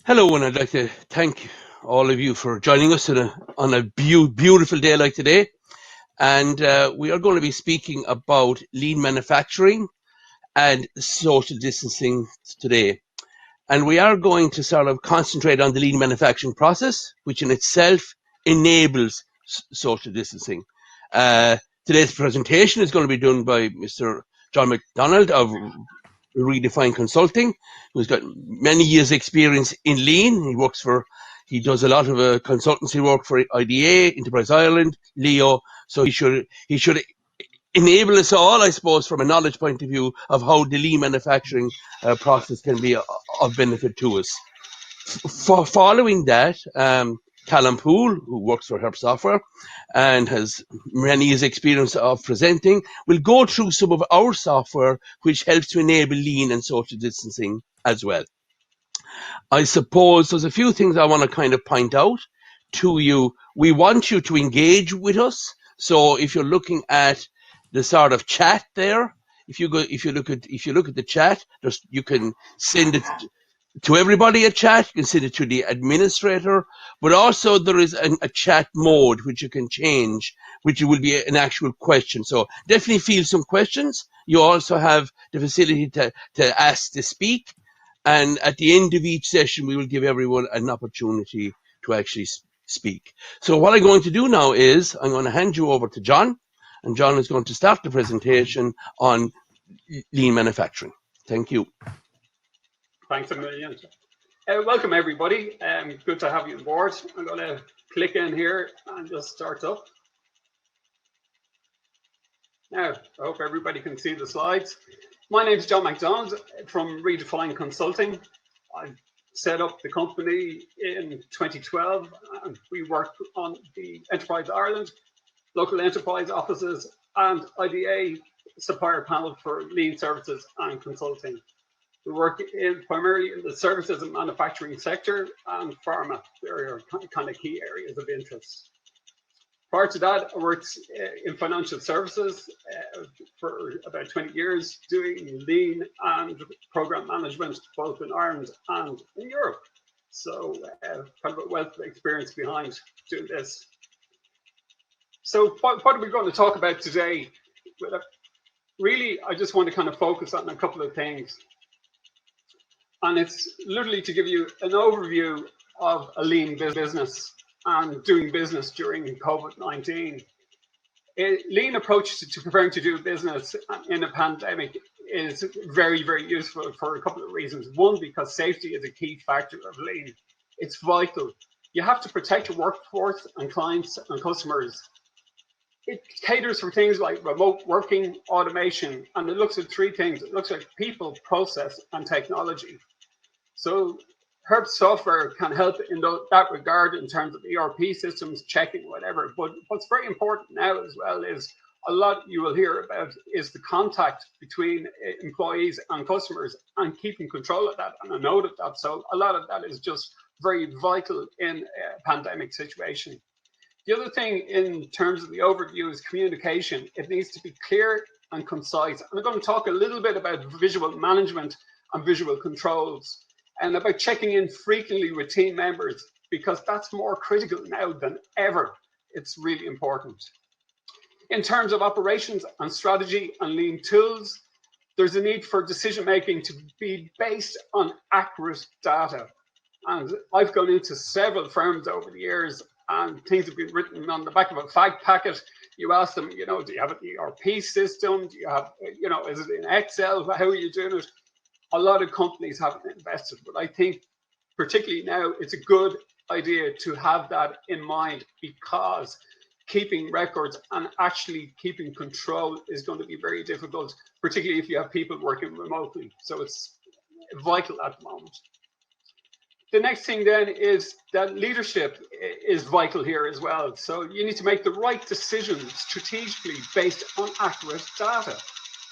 Hello, and I'd like to thank all of you for joining us on a beautiful day like today. And we are going to be speaking about lean manufacturing and social distancing today. And we are going to sort of concentrate on the lean manufacturing process, which in itself enables social distancing. Today's presentation is going to be done by Mr. John McDonald of Redefine Consulting, who's got many years' experience in lean. He does a lot of consultancy work for IDA, Enterprise Ireland, Leo. So he should enable us all, I suppose, from a knowledge point of view, of how the lean manufacturing process can be of benefit to us. Following that, Callum Poole, who works for Herbst Software and has many years' experience of presenting, will go through some of our software which helps to enable lean and social distancing as well. I suppose there's a few things I want to kind of point out to you. We want you to engage with us. So if you're looking at the sort of chat there, if you look at the chat, you can send it to everybody a chat. You can send it to the administrator, but also there is a chat mode which you can change, which will be an actual question. So definitely field some questions. You also have the facility to ask to speak. And at the end of each session, we will give everyone an opportunity to actually speak. So what I'm going to do now is I'm going to hand you over to John, and John is going to start the presentation on lean manufacturing. Thank you. Thanks a million. Welcome everybody. Good to have you on board. I'm going to click in here and just start up. Now, I hope everybody can see the slides. My name is John McDonald from Redefine Consulting. I set up the company in 2012 and we work on the Enterprise Ireland, local enterprise offices and IDA supplier panel for lean services and consulting. We work primarily in the services and manufacturing sector and pharma. They're kind of key areas of interest. Prior to that, I worked in financial services for about 20 years, doing lean and program management, both in Ireland and in Europe. So kind of a wealth of experience behind doing this. So what are we going to talk about today? Really, I just want to kind of focus on a couple of things. And it's literally to give you an overview of a lean business and doing business during COVID-19. A lean approach to preparing to do business in a pandemic is very, very useful for a couple of reasons. One, because safety is a key factor of lean. It's vital. You have to protect your workforce and clients and customers. It caters for things like remote working, automation, and it looks at three things. It looks at people, process, and technology. So Herbst software can help in that regard in terms of ERP systems, checking, whatever. But what's very important now as well is a lot you will hear about is the contact between employees and customers and keeping control of that and a note of that. So a lot of that is just very vital in a pandemic situation. The other thing in terms of the overview is communication. It needs to be clear and concise. And I'm going to talk a little bit about visual management and visual controls, and about checking in frequently with team members, because that's more critical now than ever. It's really important. In terms of operations and strategy and lean tools, there's a need for decision making to be based on accurate data. And I've gone into several firms over the years and things have been written on the back of a fact packet. You ask them, do you have an ERP system? Do you have, is it in Excel? How are you doing it? A lot of companies haven't invested, but I think particularly now it's a good idea to have that in mind, because keeping records and actually keeping control is going to be very difficult, particularly if you have people working remotely. So it's vital at the moment. The next thing then is that leadership is vital here as well. So you need to make the right decisions strategically based on accurate data.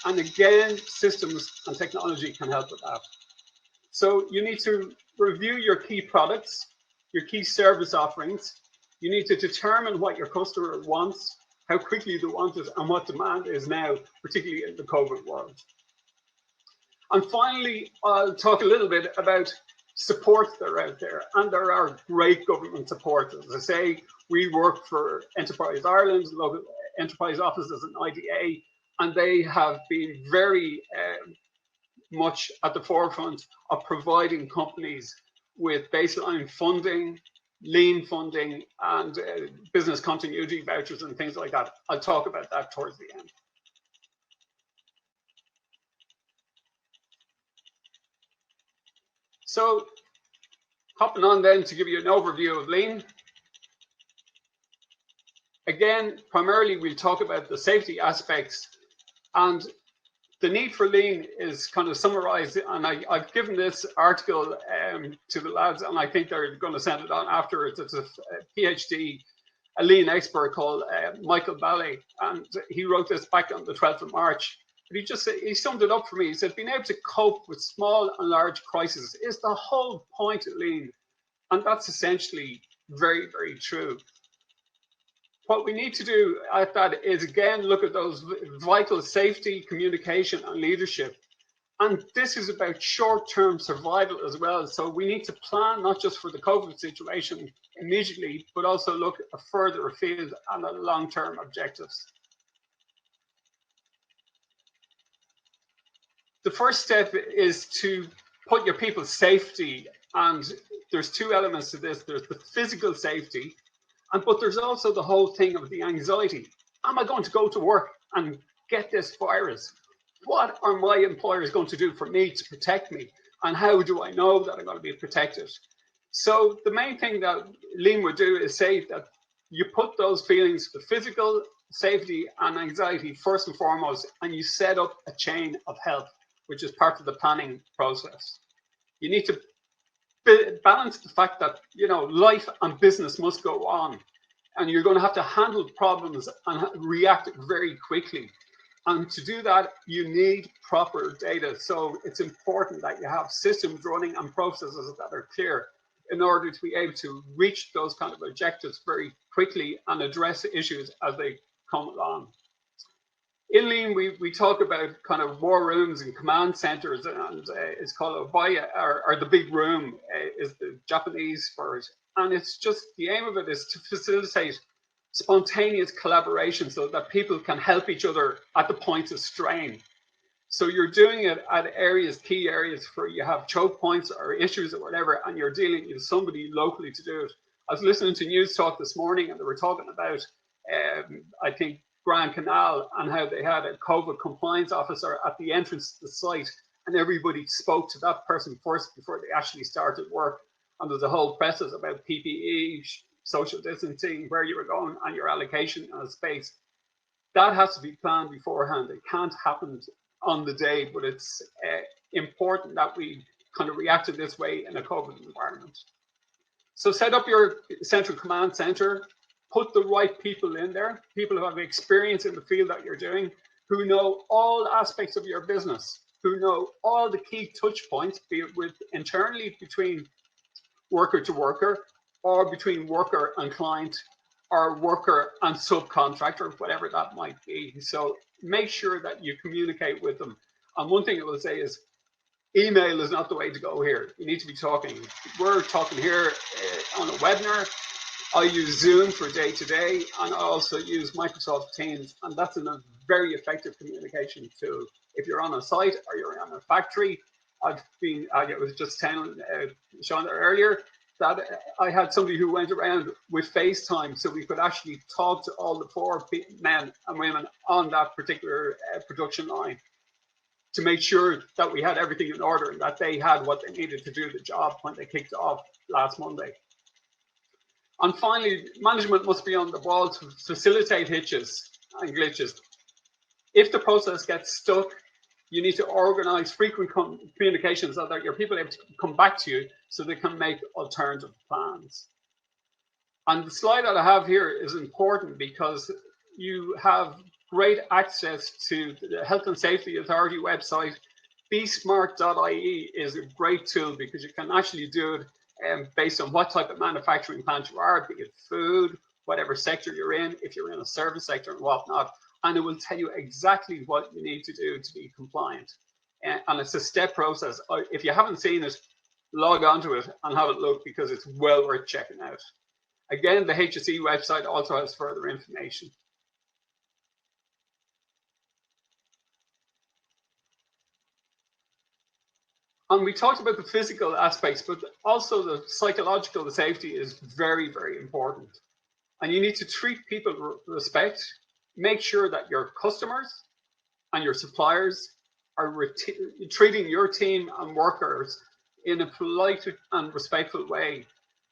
And again, systems and technology can help with that. So you need to review your key products, your key service offerings. You need to determine what your customer wants, how quickly they want it, and what demand is now, particularly in the COVID world. And finally, I'll talk a little bit about supports that are out there, and there are great government support. As I say, we work for Enterprise Ireland, local enterprise offices and IDA, and they have been very much at the forefront of providing companies with baseline funding, lean funding, and business continuity vouchers and things like that. I'll talk about that towards the end. So, hopping on then to give you an overview of lean. Again, primarily we'll talk about the safety aspects, and the need for lean is kind of summarized, and I've given this article to the lads, and I think they're going to send it on afterwards. It's a PhD, a lean expert called Michael Ballet, and he wrote this back on the 12th of March. But he summed it up for me. He said, being able to cope with small and large crises is the whole point of lean. And that's essentially very, very true. What we need to do at that is, again, look at those vital safety, communication, and leadership. And this is about short-term survival as well. So we need to plan not just for the COVID situation immediately, but also look further afield and at long-term objectives. The first step is to put your people's safety, and there's two elements to this. There's the physical safety, but there's also the whole thing of the anxiety. Am I going to go to work and get this virus? What are my employers going to do for me to protect me? And how do I know that I'm going to be protected? So the main thing that lean would do is say that you put those feelings, the physical safety and anxiety first and foremost, and you set up a chain of health, which is part of the planning process. You need to balance the fact that, you know, life and business must go on, and you're going to have to handle problems and react very quickly. And to do that, you need proper data. So it's important that you have systems running and processes that are clear in order to be able to reach those kind of objectives very quickly and address issues as they come along. In lean, we talk about kind of war rooms and command centers, and it's called Obaya, or the big room is the Japanese for it. And it's just, the aim of it is to facilitate spontaneous collaboration so that people can help each other at the points of strain. So you're doing it at areas, key areas where you have choke points or issues or whatever, and you're dealing with somebody locally to do it. I was listening to News Talk this morning, and they were talking about, I think, Grand Canal, and how they had a COVID compliance officer at the entrance to the site, and everybody spoke to that person first before they actually started work. And there's a whole process about PPE, social distancing, where you were going, and your allocation of space. That has to be planned beforehand. It can't happen on the day, but it's important that we kind of react in this way in a COVID environment. So set up your central command center. Put the right people in there, people who have experience in the field that you're doing, who know all aspects of your business, who know all the key touch points, be it with internally between worker to worker, or between worker and client, or worker and subcontractor, whatever that might be. So make sure that you communicate with them. And one thing I will say is, email is not the way to go here. You need to be talking. We're talking here on a webinar. I use Zoom for day-to-day, and I also use Microsoft Teams, and that's a very effective communication tool. If you're on a site or you're on a factory, I was just telling Sean earlier that I had somebody who went around with FaceTime, so we could actually talk to all the 4 men and women on that particular production line to make sure that we had everything in order and that they had what they needed to do the job when they kicked off last Monday. And finally, management must be on the ball to facilitate hitches and glitches. If the process gets stuck, you need to organize frequent communications so that your people are able to come back to you so they can make alternative plans. And the slide that I have here is important because you have great access to the Health and Safety Authority website. BeSmart.ie is a great tool because you can actually do it based on what type of manufacturing plant you are, be it food, whatever sector you're in, if you're in a service sector and whatnot, and it will tell you exactly what you need to do to be compliant. And it's a step process. If you haven't seen it, log onto it and have a look because it's well worth checking out. Again, the HSE website also has further information. And we talked about the physical aspects, but also the psychological safety is very, very important. And you need to treat people with respect. Make sure that your customers and your suppliers are treating your team and workers in a polite and respectful way.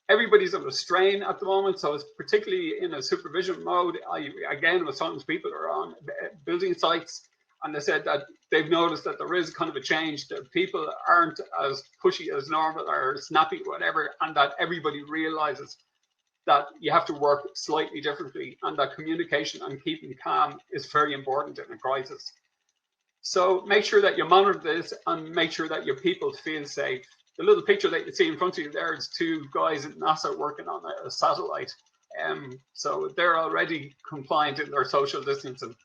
Everybody's under strain at the moment, so it's particularly in a supervision mode. Again, with sometimes people are on building sites, and they said that they've noticed that there is kind of a change, that people aren't as pushy as normal or snappy, whatever, and that everybody realizes that you have to work slightly differently, and that communication and keeping calm is very important in a crisis. So make sure that you monitor this and make sure that your people feel safe. The little picture that you see in front of you there is two guys at NASA working on a satellite. So they're already compliant in their social distancing.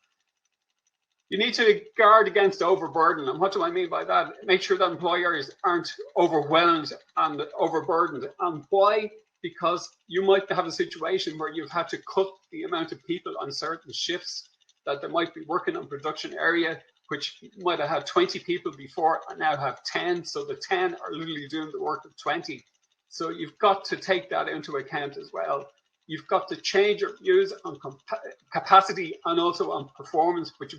You need to guard against overburden. And what do I mean by that? Make sure that employers aren't overwhelmed and overburdened. And why? Because you might have a situation where you've had to cut the amount of people on certain shifts, that they might be working on production area, which might have had 20 people before and now have 10. So the 10 are literally doing the work of 20. So you've got to take that into account as well. You've got to change your views on capacity and also on performance, but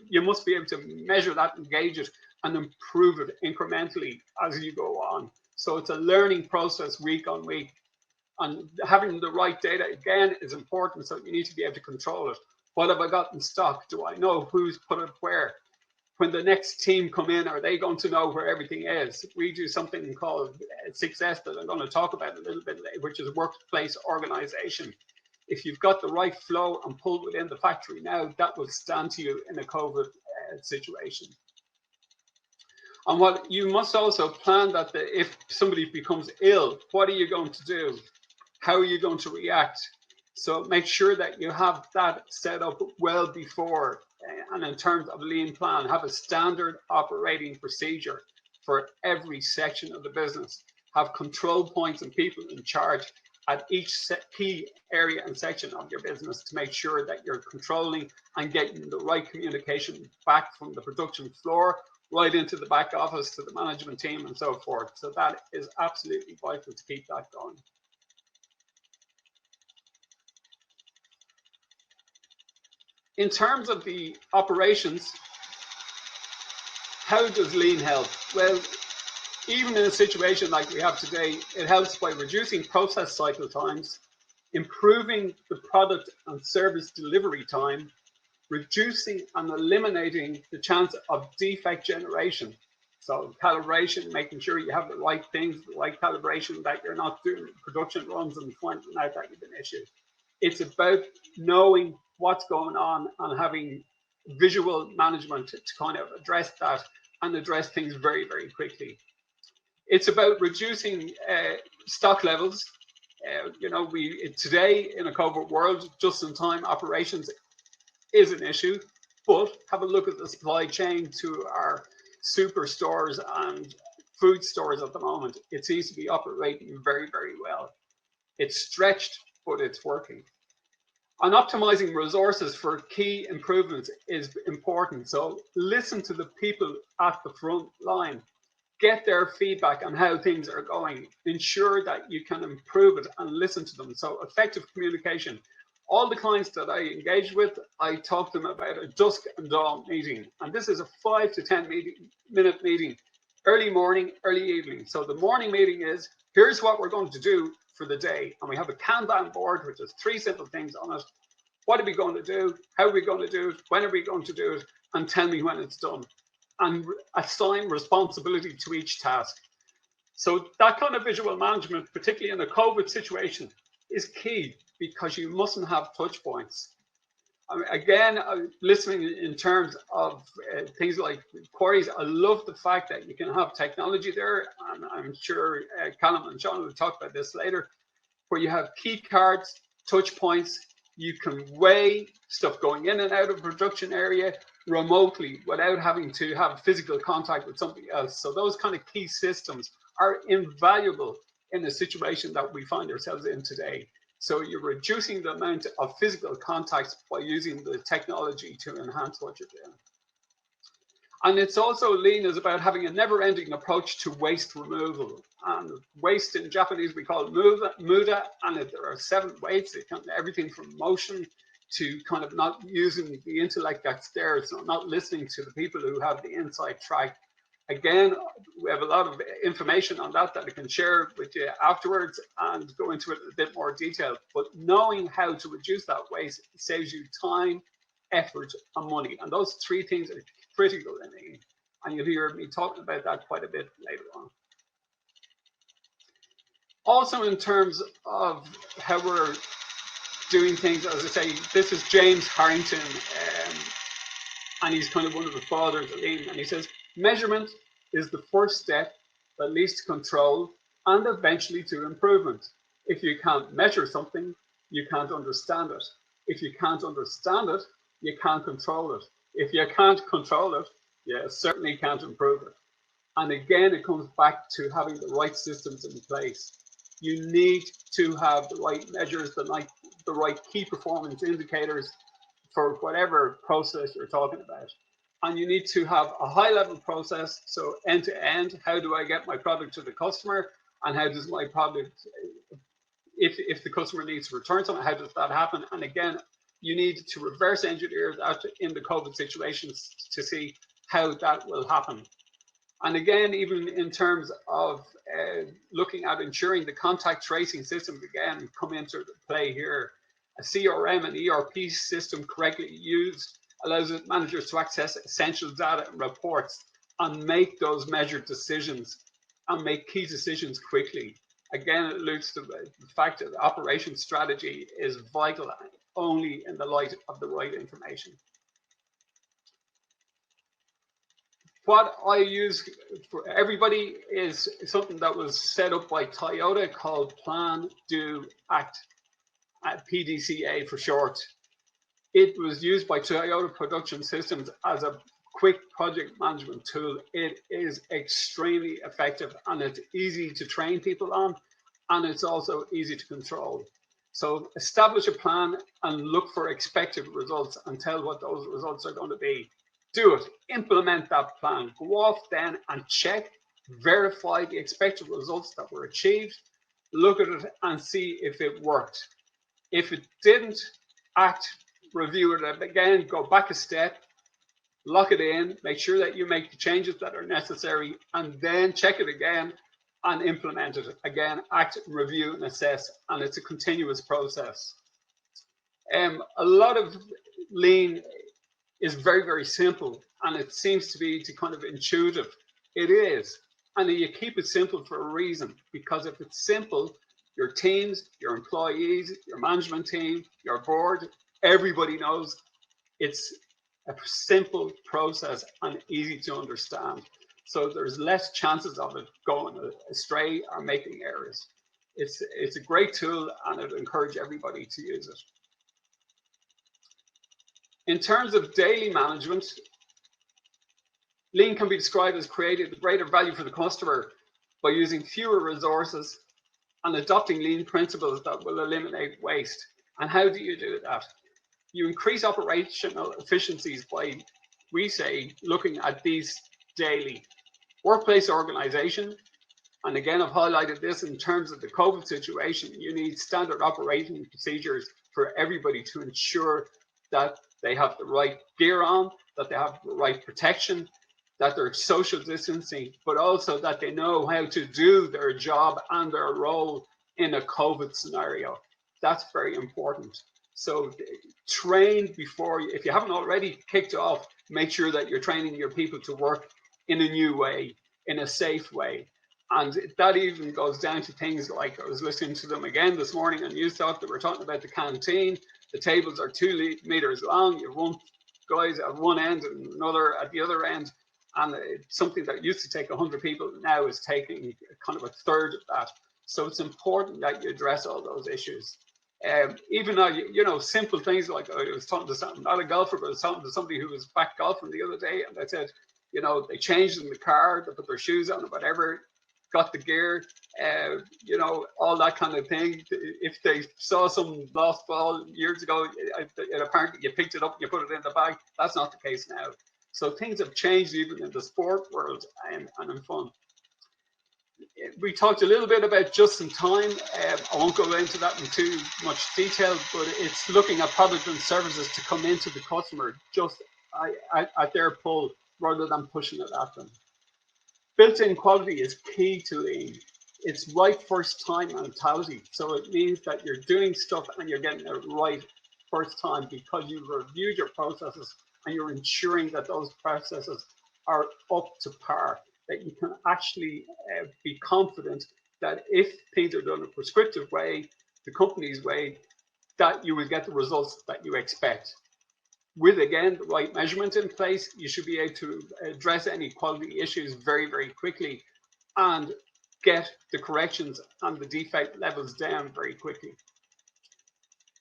you must be able to measure that, engage it, and improve it incrementally as you go on. So it's a learning process week on week. And having the right data, again, is important. So you need to be able to control it. What have I got in stock? Do I know who's put it where? When the next team come in, are they going to know where everything is? We do something called 6S that I'm going to talk about a little bit later, which is workplace organization. If you've got the right flow and pull within the factory now, that will stand to you in a COVID situation. And what you must also plan that if somebody becomes ill, what are you going to do? How are you going to react? So make sure that you have that set up well before. And in terms of lean plan, have a standard operating procedure for every section of the business. Have control points and people in charge at each key area and section of your business to make sure that you're controlling and getting the right communication back from the production floor right into the back office to the management team and so forth. So that is absolutely vital to keep that going. In terms of the operations, how does lean help? Well, even in a situation like we have today, it helps by reducing process cycle times, improving the product and service delivery time, reducing and eliminating the chance of defect generation. So calibration, making sure you have the right things, the right calibration, that you're not doing production runs and finding out that you've been issued. It's about knowing what's going on and having visual management to kind of address that and address things very, very quickly. It's about reducing stock levels. Today in a COVID world, just-in-time operations is an issue, but have a look at the supply chain to our superstores and food stores at the moment. It seems to be operating very, very well. It's stretched, but it's working. And optimizing resources for key improvements is important. So listen to the people at the front line, get their feedback on how things are going, ensure that you can improve it and listen to them. So effective communication. All the clients that I engage with, I talk to them about a dusk and dawn meeting. And this is a 5 to 10 minute meeting, early morning, early evening. So the morning meeting is, here's what we're going to do for the day. And we have a Kanban board, which has 3 simple things on it. What are we going to do? How are we going to do it? When are we going to do it? And tell me when it's done. And assign responsibility to each task. So that kind of visual management, particularly in a COVID situation, is key because you mustn't have touch points. I mean, again, listening in terms of things like queries, I love the fact that you can have technology there, and I'm sure Callum and Sean will talk about this later, where you have key cards, touch points, You can weigh stuff going in and out of production area remotely without having to have physical contact with somebody else. So those kind of key systems are invaluable in the situation that we find ourselves in today. So you're reducing the amount of physical contacts by using the technology to enhance what you're doing. And it's also lean is about having a never-ending approach to waste removal. And waste in Japanese we call muda, and there are 7 weights. It can everything from motion to kind of not using the intellect that's there, so not listening to the people who have the inside track. Again, we have a lot of information on that I can share with you afterwards and go into it in a bit more detail. But knowing how to reduce that waste saves you time, effort, and money. And those 3 things are critical in it. And you'll hear me talking about that quite a bit later on. Also, in terms of how we're doing things, as I say, this is James Harrington, and he's kind of one of the fathers of lean. And he says, measurement is the first step that leads to control and eventually to improvement. If you can't measure something, you can't understand it. If you can't understand it, you can't control it. If you can't control it, you certainly can't improve it. And again, it comes back to having the right systems in place. You need to have the right measures, the right key performance indicators for whatever process you're talking about. And you need to have a high level process. So end to end, how do I get my product to the customer? And how does my product, if the customer needs to return something, how does that happen? And again, you need to reverse engineer that in the COVID situations to see how that will happen. And again, even in terms of looking at ensuring the contact tracing systems, again, come into play here. A CRM and ERP system correctly used allows managers to access essential data and reports and make those measured decisions and make key decisions quickly. Again, it alludes to the fact that the operation strategy is vital only in the light of the right information. What I use for everybody is something that was set up by Toyota called Plan, Do, Act, PDCA for short. It was used by Toyota Production Systems as a quick project management tool. It is extremely effective and it's easy to train people on, and it's also easy to control. So establish a plan and look for expected results and tell what those results are going to be. Do it, implement that plan, go off then and check, verify the expected results that were achieved, look at it and see if it worked. If it didn't, act, review it again, go back a step, lock it in, make sure that you make the changes that are necessary, and then check it again and implement it again, act, review and assess, and it's a continuous process. A lot of lean is very, very simple, and it seems to be kind of intuitive. It is, and you keep it simple for a reason, because if it's simple, your teams, your employees, your management team, your board, everybody knows it's a simple process and easy to understand. So there's less chances of it going astray or making errors. It's a great tool, and I'd encourage everybody to use it. In terms of daily management, lean can be described as creating greater value for the customer by using fewer resources and adopting lean principles that will eliminate waste. And how do you do that? You increase operational efficiencies by, we say, looking at these daily. Workplace organization, and again, I've highlighted this in terms of the COVID situation, you need standard operating procedures for everybody to ensure that they have the right gear on, that they have the right protection, that they're social distancing, but also that they know how to do their job and their role in a COVID scenario. That's very important. So train before, if you haven't already kicked off, make sure that you're training your people to work in a new way, in a safe way. And that even goes down to things like, I was listening to them again this morning on News Talk, that were talking about the canteen. The tables are 2 meters long. You have one guys at one end and another at the other end. And something that used to take 100 people now is taking kind of a third of that. So it's important that you address all those issues. Even though, simple things like I was talking to something, not a golfer, but I was talking to somebody who was back golfing the other day, and they said, they changed in the car, they put their shoes on or whatever, got the gear, all that kind of thing. If they saw some lost ball years ago, and apparently you picked it up and you put it in the bag, that's not the case now. So things have changed even in the sport world and in fun. We talked a little bit about just in time. I won't go into that in too much detail, but it's looking at product and services to come into the customer just at their pull rather than pushing it at them. Built-in quality is key to lean. It's right first time mentality. So it means that you're doing stuff and you're getting it right first time because you've reviewed your processes and you're ensuring that those processes are up to par, that you can actually be confident that if things are done a prescriptive way, the company's way, that you will get the results that you expect. With, again, the right measurement in place, you should be able to address any quality issues very, very quickly and get the corrections and the defect levels down very quickly.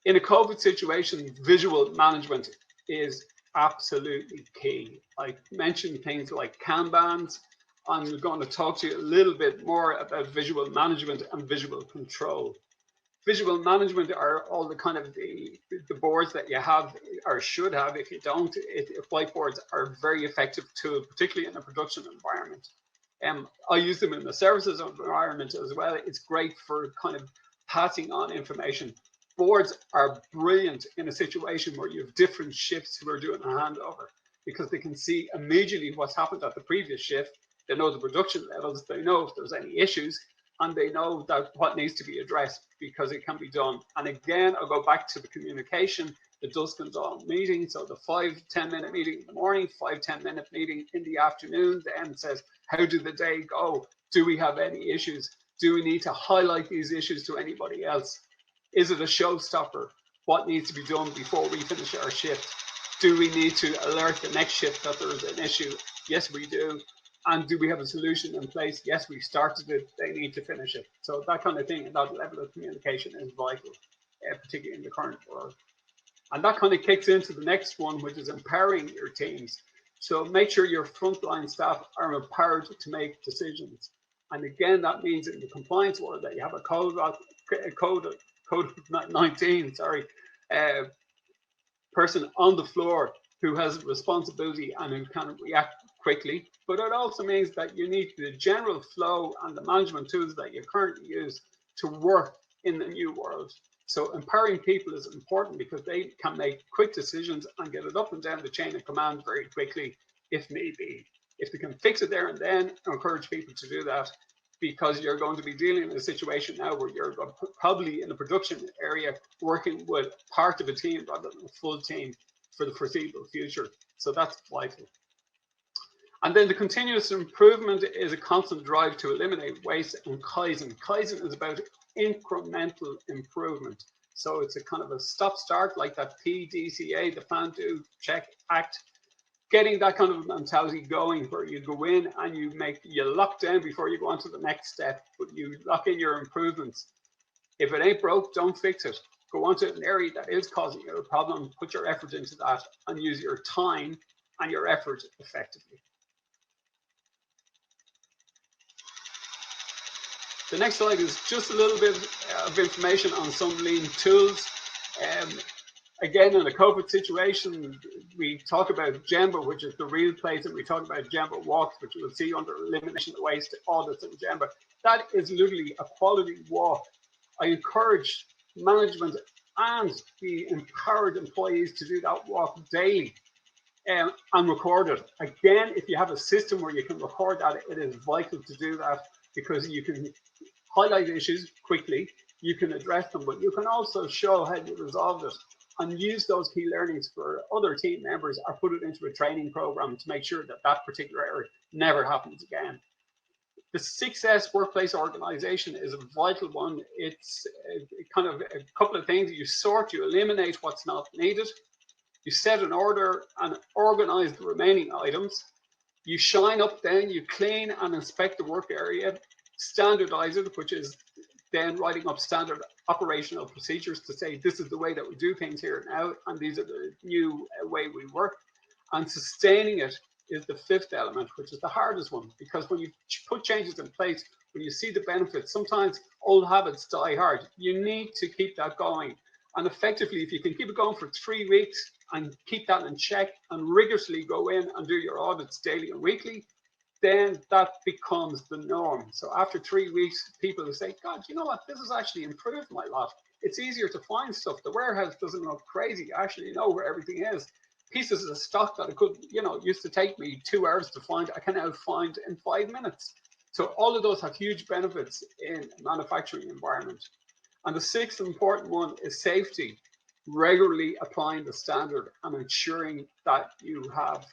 In a COVID situation, visual management is absolutely key. I mentioned things like Kanbans. I'm going to talk to you a little bit more about visual management and visual control. Visual management are all the kind of the boards that you have or should have. If you don't, whiteboards are a very effective tool, particularly in a production environment. I use them in the services environment as well. It's great for kind of passing on information. Boards are brilliant in a situation where you have different shifts who are doing a handover because they can see immediately what's happened at the previous shift. They know the production levels. They know if there's any issues, and they know that what needs to be addressed because it can be done. And again, I'll go back to the communication, the dusk and dawn meeting. So the 5-10 minute meeting in the morning, 5-10 minute meeting in the afternoon, then says, how did the day go? Do we have any issues? Do we need to highlight these issues to anybody else? Is it a showstopper? What needs to be done before we finish our shift? Do we need to alert the next shift that there is an issue? Yes, we do. And do we have a solution in place? Yes, we started it. They need to finish it. So that kind of thing and that level of communication is vital, particularly in the current world. And that kind of kicks into the next one, which is empowering your teams. So make sure your frontline staff are empowered to make decisions. And again, that means in the compliance world that you have a code 19, person on the floor who has responsibility and who can react quickly. But it also means that you need the general flow and the management tools that you currently use to work in the new world. So empowering people is important because they can make quick decisions and get it up and down the chain of command very quickly if need be. If they can fix it there and then, encourage people to do that, because you're going to be dealing in a situation now where you're probably in a production area working with part of a team rather than a full team for the foreseeable future. So that's vital. And then the continuous improvement is a constant drive to eliminate waste and Kaizen. Kaizen is about incremental improvement. So it's a kind of a stop-start like that PDCA, the plan, do, check, act. Getting that kind of mentality going where you go in and you lock down before you go on to the next step, but you lock in your improvements. If it ain't broke, don't fix it. Go on to an area that is causing you a problem, put your effort into that and use your time and your effort effectively. The next slide is just a little bit of information on some lean tools. Again, in a COVID situation, we talk about Gemba, which is the real place, and we talk about Gemba walks, which you will see under elimination of waste audits in Gemba. That is literally a quality walk. I encourage management and the empowered employees to do that walk daily and record it. Again, if you have a system where you can record that, it is vital to do that because you can highlight issues quickly, you can address them, but you can also show how you resolved it and use those key learnings for other team members or put it into a training program to make sure that that particular error never happens again. The 6S workplace organization is a vital one. It's kind of a couple of things. You sort, you eliminate what's not needed. You set an order and organize the remaining items. You shine up then, you clean and inspect the work area, standardize it, which is then writing up standard operational procedures to say this is the way that we do things here now, and these are the new way we work. And sustaining it is the fifth element, which is the hardest one, because when you put changes in place, when you see the benefits, sometimes old habits die hard. You need to keep that going. And effectively, if you can keep it going for 3 weeks and keep that in check and rigorously go in and do your audits daily and weekly, then that becomes the norm. So after 3 weeks, people will say, God, you know what? This has actually improved my life. It's easier to find stuff. The warehouse doesn't look crazy. I actually know where everything is. Pieces of stock that I could, used to take me 2 hours to find, I can now find in 5 minutes. So all of those have huge benefits in a manufacturing environment. And the sixth important one is safety. Regularly applying the standard and ensuring that you have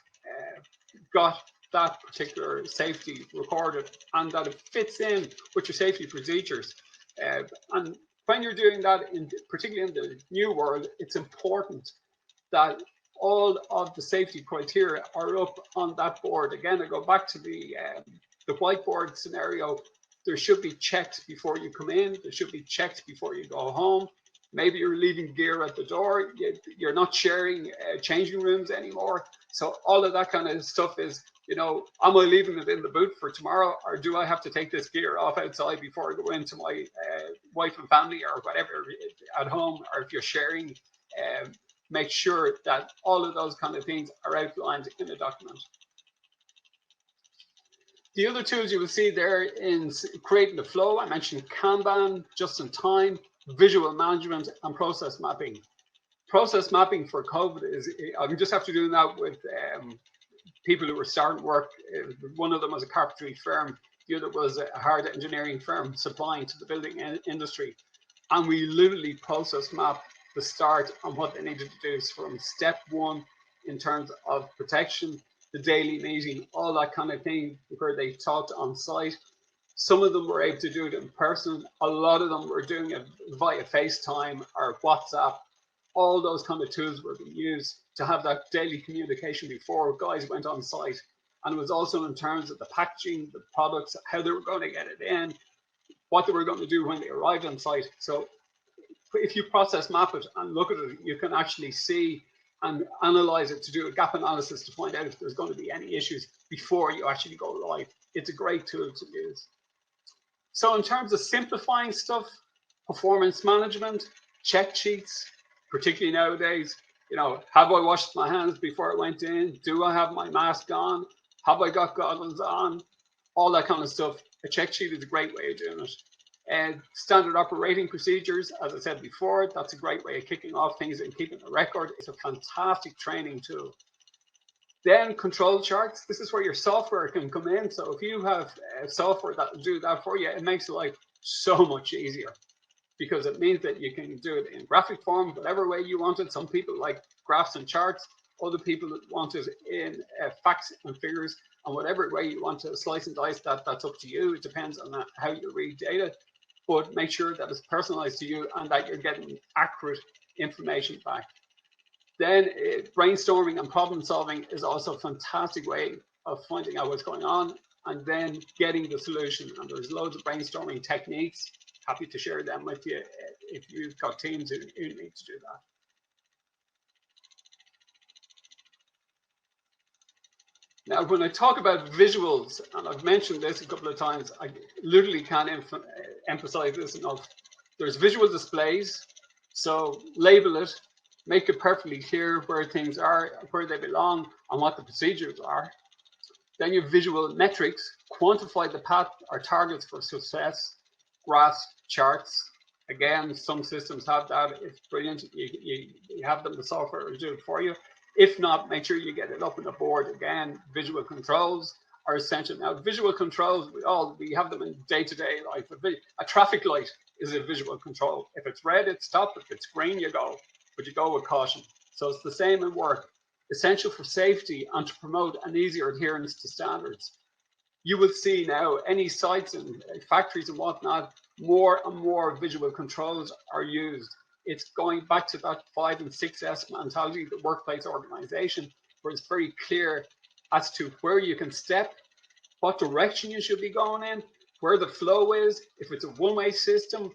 got that particular safety recorded and that it fits in with your safety procedures. And when you're doing that, particularly in the new world, it's important that all of the safety criteria are up on that board. Again, I go back to the whiteboard scenario. There should be checks before you come in. There should be checks before you go home. Maybe you're leaving gear at the door. You're not sharing changing rooms anymore. So all of that kind of stuff is, am I leaving it in the boot for tomorrow, or do I have to take this gear off outside before I go into my wife and family or whatever at home, or if you're sharing, make sure that all of those kind of things are outlined in a document. The other tools you will see there in creating the flow, I mentioned Kanban, just in time, visual management, and process mapping. Process mapping for COVID is, I'm just after doing that with people who were starting work. One of them was a carpentry firm, the other was a hard engineering firm supplying to the building industry. And we literally process map the start and what they needed to do from step one in terms of protection, the daily meeting, all that kind of thing, where they talked on site. Some of them were able to do it in person. A lot of them were doing it via FaceTime or WhatsApp. All those kind of tools were being used to have that daily communication before guys went on site. And it was also in terms of the packaging, the products, how they were going to get it in, what they were going to do when they arrived on site. So if you process map it and look at it, you can actually see and analyze it to do a gap analysis to find out if there's going to be any issues before you actually go live. It's a great tool to use. So in terms of simplifying stuff, performance management, check sheets, particularly nowadays, have I washed my hands before I went in? Do I have my mask on? Have I got goggles on? All that kind of stuff. A check sheet is a great way of doing it. And standard operating procedures, as I said before, that's a great way of kicking off things and keeping a record. It's a fantastic training tool. Then control charts. This is where your software can come in. So if you have software that will do that for you, it makes life so much easier, because it means that you can do it in graphic form, whatever way you want it. Some people like graphs and charts. Other people want it in facts and figures, and whatever way you want to slice and dice that, that's up to you. It depends on how you read data, but make sure that it's personalized to you and that you're getting accurate information back. Then brainstorming and problem solving is also a fantastic way of finding out what's going on and then getting the solution. And there's loads of brainstorming techniques. Happy to share them with you if you've got teams who need to do that. Now, when I talk about visuals, and I've mentioned this a couple of times, I literally can't emphasize this enough. There's visual displays, so label it, make it perfectly clear where things are, where they belong, and what the procedures are. Then your visual metrics, quantify the path or targets for success, graphs, charts. Again, some systems have that. It's brilliant. You have them, the software will do it for you. If not, make sure you get it up on the board. Again, visual controls are essential. Now, visual controls, we have them in day-to-day life. A traffic light is a visual control. If it's red, it's stop. If it's green, you go. But you go with caution. So it's the same in work. Essential for safety and to promote an easier adherence to standards. You will see now any sites and factories and whatnot, more and more visual controls are used. It's going back to that 5 and 6S mentality, the workplace organization, where it's very clear as to where you can step, what direction you should be going in, where the flow is, if it's a one-way system,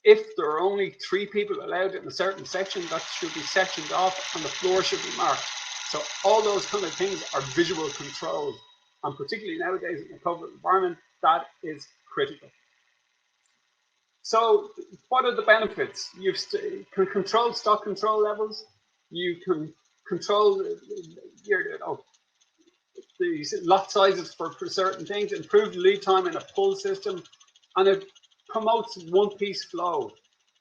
If there are only 3 people allowed in a certain section, that should be sectioned off and the floor should be marked. So all those kind of things are visual controls. And particularly nowadays in the COVID environment, that is critical. So what are the benefits? You can control stock control levels. You can control your, the lot sizes for certain things, improve lead time in a pull system, and it promotes one-piece flow.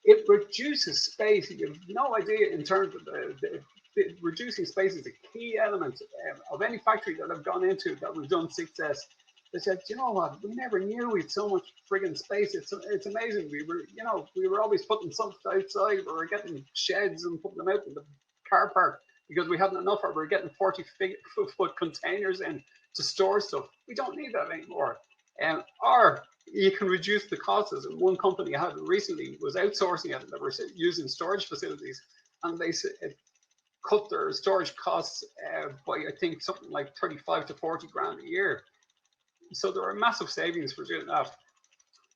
It reduces space. You have no idea in terms of reducing space is a key element of any factory that I've gone into that we've done success. They said, you know what, we never knew we had so much friggin' space. It's amazing. We were always putting something outside. We were getting sheds and putting them out in the car park because we hadn't enough, or we were getting 40-foot containers in to store stuff. We don't need that anymore. Or you can reduce the costs. As one company I had recently was outsourcing it. They were using storage facilities, and they cut their storage costs by, I think, something like 35 to 40 grand a year. So there are massive savings for doing that.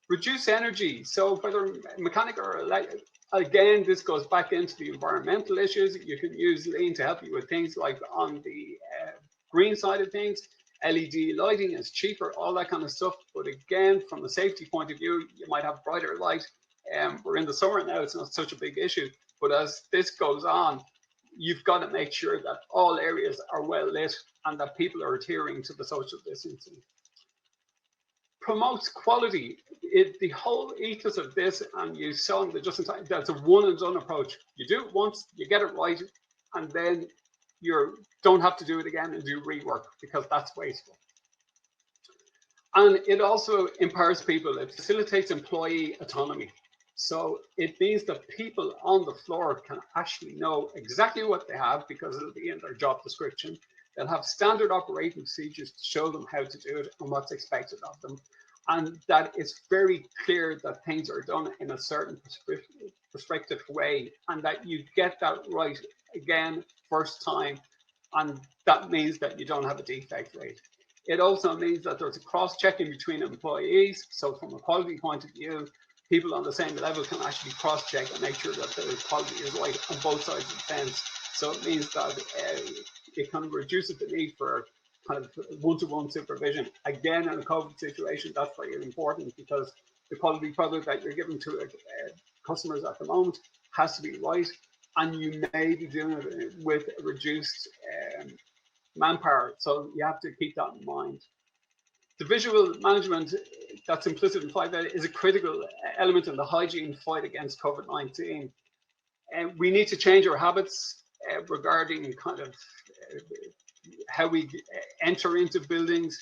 Reduce energy. So whether mechanical or electric, again, this goes back into the environmental issues. You can use lean to help you with things like on the green side of things. LED lighting is cheaper, all that kind of stuff. But again, from a safety point of view, you might have brighter light. We're in the summer now, it's not such a big issue. But as this goes on, you've got to make sure that all areas are well lit and that people are adhering to the social distancing. Promotes quality. The whole ethos of this, and you saw in the just in time, that's a one and done approach. You do it once, you get it right, and then you don't have to do it again and do rework, because that's wasteful. And it also empowers people. It facilitates employee autonomy. So it means that people on the floor can actually know exactly what they have because it'll be in their job description. They'll have standard operating procedures to show them how to do it and what's expected of them. And that it's very clear that things are done in a certain prescriptive way, and that you get that right again first time. And that means that you don't have a defect rate. It also means that there's a cross-checking between employees. So from a quality point of view, people on the same level can actually cross-check and make sure that the quality is right on both sides of the fence. So it means that it kind of reduces the need for kind of one-to-one supervision. Again, in a COVID situation, that's very important, because the quality product that you're giving to customers at the moment has to be right, and you may be doing it with a reduced manpower. So you have to keep that in mind. The visual management that's implicit in 5A is a critical element in the hygiene fight against COVID-19. And we need to change our habits regarding kind of how we enter into buildings.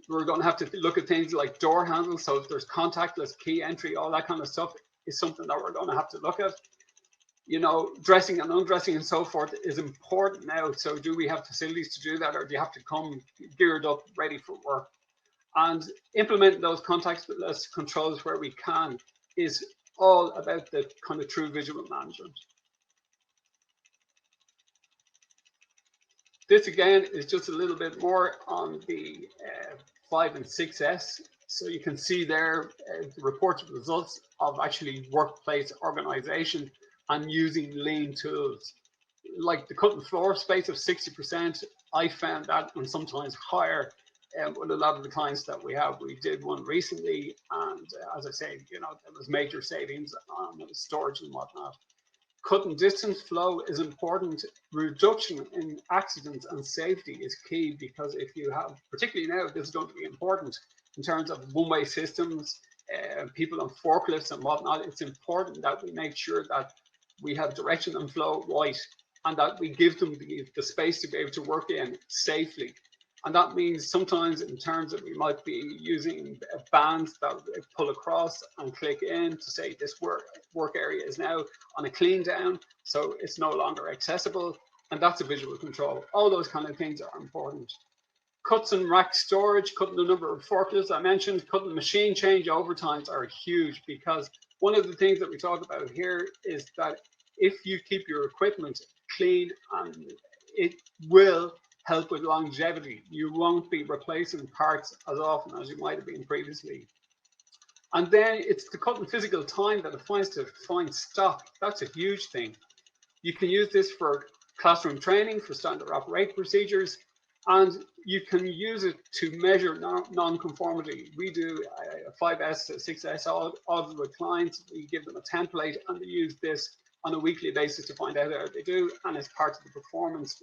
We're going to have to look at things like door handles. So if there's contactless key entry, all that kind of stuff is something that we're going to have to look at. You know, dressing and undressing and so forth is important now. So do we have facilities to do that, or do you have to come geared up, ready for work? And implementing those contactless controls where we can is all about the kind of true visual management. This again is just a little bit more on the 5 and 6S. So you can see there the reported results of actually workplace organization and using lean tools. Like the cut and floor space of 60%, I found that, and sometimes higher, with a lot of the clients that we have. We did one recently, and as I say, you know, there was major savings on storage and whatnot. Cut and distance flow is important. Reduction in accidents and safety is key, because if you have, particularly now, this is going to be important in terms of one-way systems, people on forklifts and whatnot. It's important that we make sure that we have direction and flow right, and that we give them the space to be able to work in safely. And that means sometimes in terms of, we might be using bands that pull across and click in to say this work area is now on a clean down, so it's no longer accessible. And that's a visual control. All those kind of things are important. Cuts and rack storage, cutting the number of forklifts I mentioned, cutting machine change overtimes are huge, because one of the things that we talk about here is that if you keep your equipment clean, and it will help with longevity. You won't be replacing parts as often as you might have been previously. And then it's the cutting physical time that it finds to find stock. That's a huge thing. You can use this for classroom training, for standard operating procedures, and you can use it to measure non-conformity. We do a 5S, a 6S audit with clients. We give them a template and they use this on a weekly basis to find out how they do, and it's part of the performance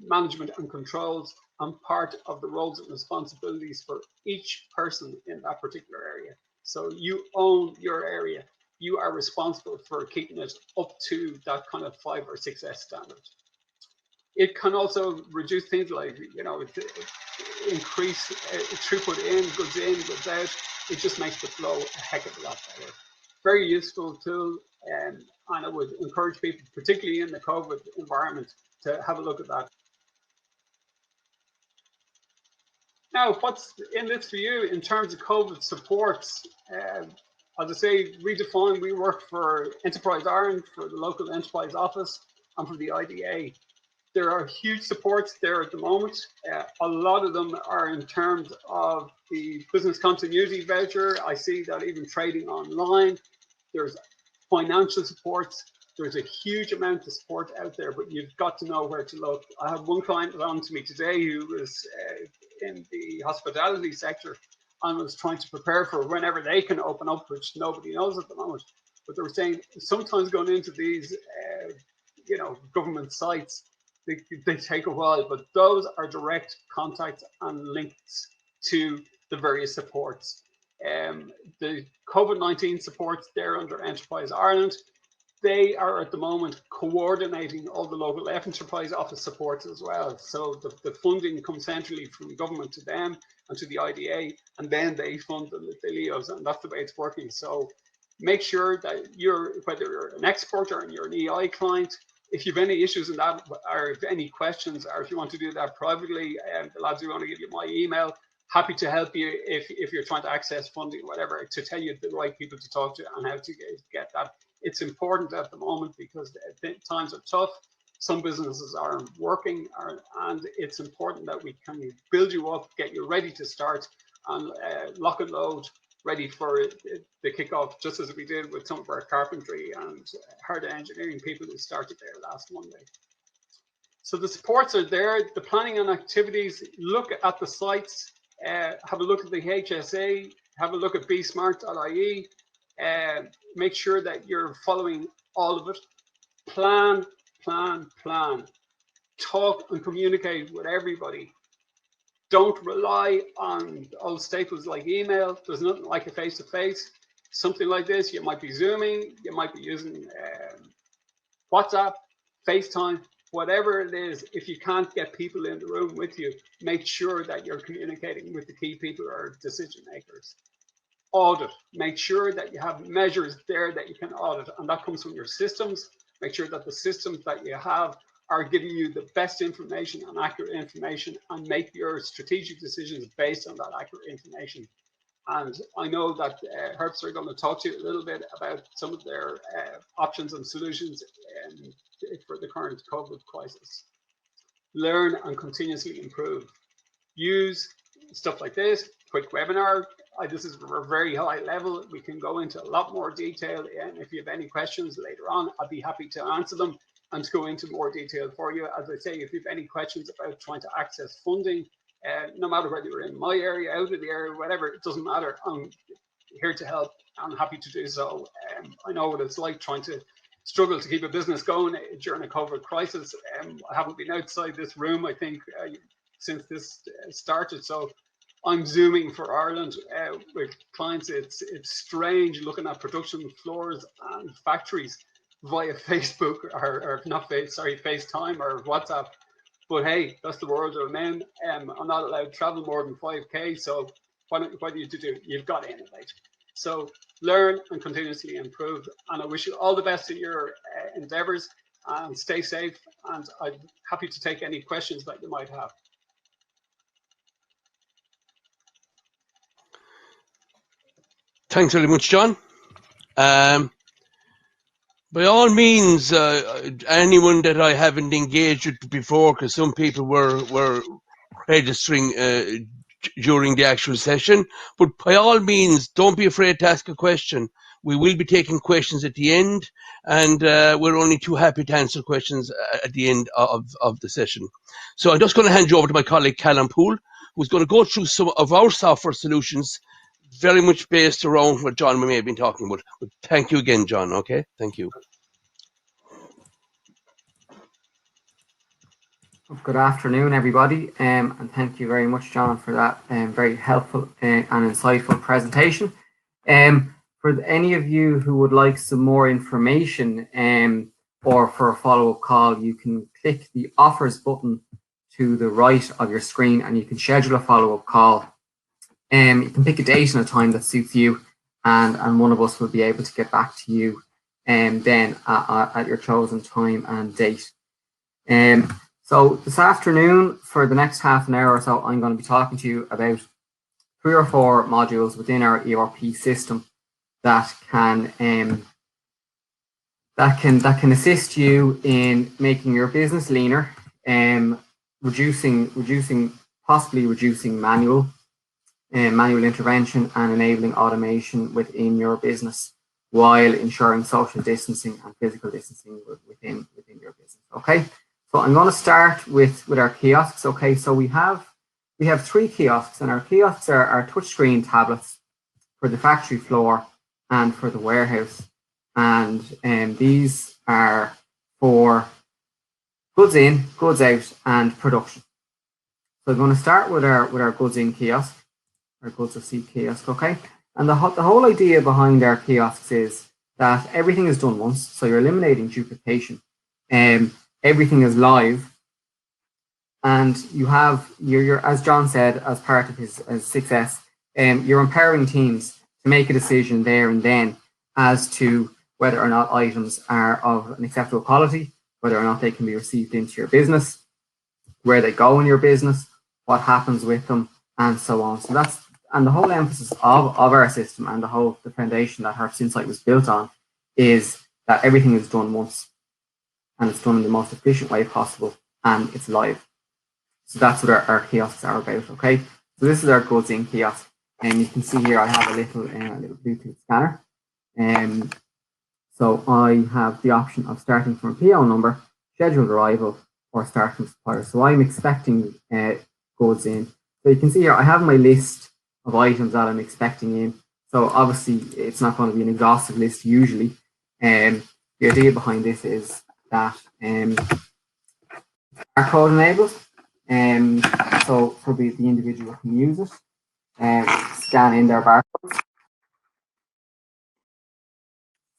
management and controls and part of the roles and responsibilities for each person in that particular area. So you own your area. You are responsible for keeping it up to that kind of 5 or 6S standard. It can also reduce things like, increase throughput in, goods out. It just makes the flow a heck of a lot better. Very useful tool, and I would encourage people, particularly in the COVID environment, to have a look at that. Now, what's in this for you in terms of COVID supports? As I say, Redefine, we work for Enterprise Ireland, for the local enterprise office, and for the IDA. There are huge supports there at the moment. A lot of them are in terms of the business continuity voucher. I see that even trading online. There's financial supports. There's a huge amount of support out there, but you've got to know where to look. I have one client on to me today who was in the hospitality sector and was trying to prepare for whenever they can open up, which nobody knows at the moment. But they were saying sometimes going into these, government sites, they take a while, but those are direct contacts and links to the various supports. The COVID-19 supports there under Enterprise Ireland, they are at the moment coordinating all the local enterprise office supports as well. So the funding comes centrally from the government to them and to the IDA, and then they fund the LEOs, and that's the way it's working. So make sure that whether you're an exporter and you're an EI client, if you have any issues in that, or if any questions, or if you want to do that privately, the lads are going to give you my email. Happy to help you if you're trying to access funding or whatever, to tell you the right people to talk to and how to get that. It's important at the moment because times are tough. Some businesses aren't working, and it's important that we can build you up, get you ready to start, and lock and load, ready for the kickoff, just as we did with some of our carpentry and hard engineering people who started there last Monday. So the supports are there, the planning and activities. Look at the sites, have a look at the HSA, have a look at bsmart.ie, make sure that you're following all of it. Plan, plan, plan. Talk and communicate with everybody. Don't rely on old staples like email. There's nothing like a face-to-face. Something like this, you might be Zooming, you might be using WhatsApp, FaceTime, whatever it is. If you can't get people in the room with you, make sure that you're communicating with the key people or decision makers. Audit. Make sure that you have measures there that you can audit, and that comes from your systems. Make sure that the systems that you have are giving you the best information and accurate information, and make your strategic decisions based on that accurate information. And I know that Herbst are going to talk to you a little bit about some of their options and solutions for the current COVID crisis. Learn and continuously improve. Use stuff like this, quick webinar. This is a very high level. We can go into a lot more detail, and if you have any questions later on, I'll be happy to answer them and to go into more detail for you. As I say, if you have any questions about trying to access funding, no matter whether you're in my area, out of the area, whatever, it doesn't matter. I'm here to help. I'm happy to do so. I know what it's like trying to struggle to keep a business going during a COVID crisis. I haven't been outside this room, I think, since this started. So I'm Zooming for Ireland with clients. It's strange looking at production floors and factories via Facebook or not FaceTime or WhatsApp. But hey, that's the world I'm in. I'm not allowed to travel more than 5K. So what do you do? You've got to innovate. So learn and continuously improve. And I wish you all the best in your endeavors, and stay safe. And I'm happy to take any questions that you might have. Thanks very much, John. By all means, anyone that I haven't engaged with before, because some people were registering during the actual session. But by all means, don't be afraid to ask a question. We will be taking questions at the end, and we're only too happy to answer questions at the end of the session. So I'm just going to hand you over to my colleague Callum Poole, who's going to go through some of our software solutions, very much based around what John may have been talking about. But thank you again, John. Okay, thank you. Good afternoon, everybody, and thank you very much, John, for that very helpful and insightful presentation. For any of you who would like some more information or for a follow-up call, you can click the offers button to the right of your screen and you can schedule a follow-up call. You can pick a date and a time that suits you, and one of us will be able to get back to you then at your chosen time and date. So this afternoon, for the next half an hour or so, I'm going to be talking to you about 3 or 4 modules within our ERP system that can assist you in making your business leaner, possibly reducing manual intervention and enabling automation within your business, while ensuring social distancing and physical distancing within your business. Okay. So I'm going to start with our kiosks. Okay, so we have 3 kiosks, and our kiosks are our touchscreen tablets for the factory floor and for the warehouse, and these are for goods in, goods out, and production. So I'm going to start with our goods in kiosk, our goods receipt kiosk. Okay, and the whole idea behind our kiosks is that everything is done once, so you're eliminating duplication. Everything is live, and you're as John said, as part of his success, you're empowering teams to make a decision there and then as to whether or not items are of an acceptable quality, whether or not they can be received into your business, where they go in your business, what happens with them, and so on. So the whole emphasis of our system and the foundation that Herbst Insight was built on is that everything is done once, and it's done in the most efficient way possible, and it's live. So that's what our kiosks are about. Okay, so this is our goods in kiosk, and you can see here I have a little Bluetooth scanner, so I have the option of starting from a PO number, scheduled arrival, or starting supplier. So I'm expecting goods in. So you can see here I have my list of items that I'm expecting in. So obviously it's not going to be an exhaustive list usually. The idea behind this is that barcode enabled, so for the individual can use it and scan in their barcodes.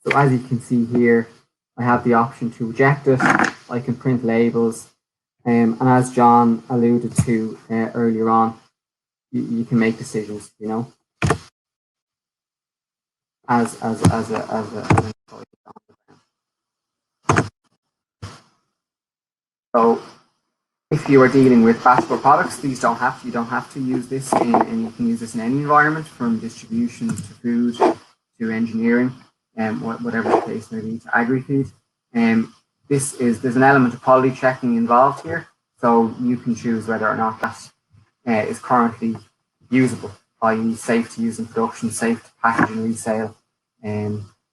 So as you can see here, I have the option to reject it. I can print labels, and as John alluded to earlier on, you can make decisions, you know, as an employee. So if you are dealing with batchable products, you don't have to use this and you can use this in any environment, from distribution to food to engineering, whatever the case may be, to agri-feed. There's an element of quality checking involved here, so you can choose whether or not that is currently usable, i.e. safe to use in production, safe to package and resale,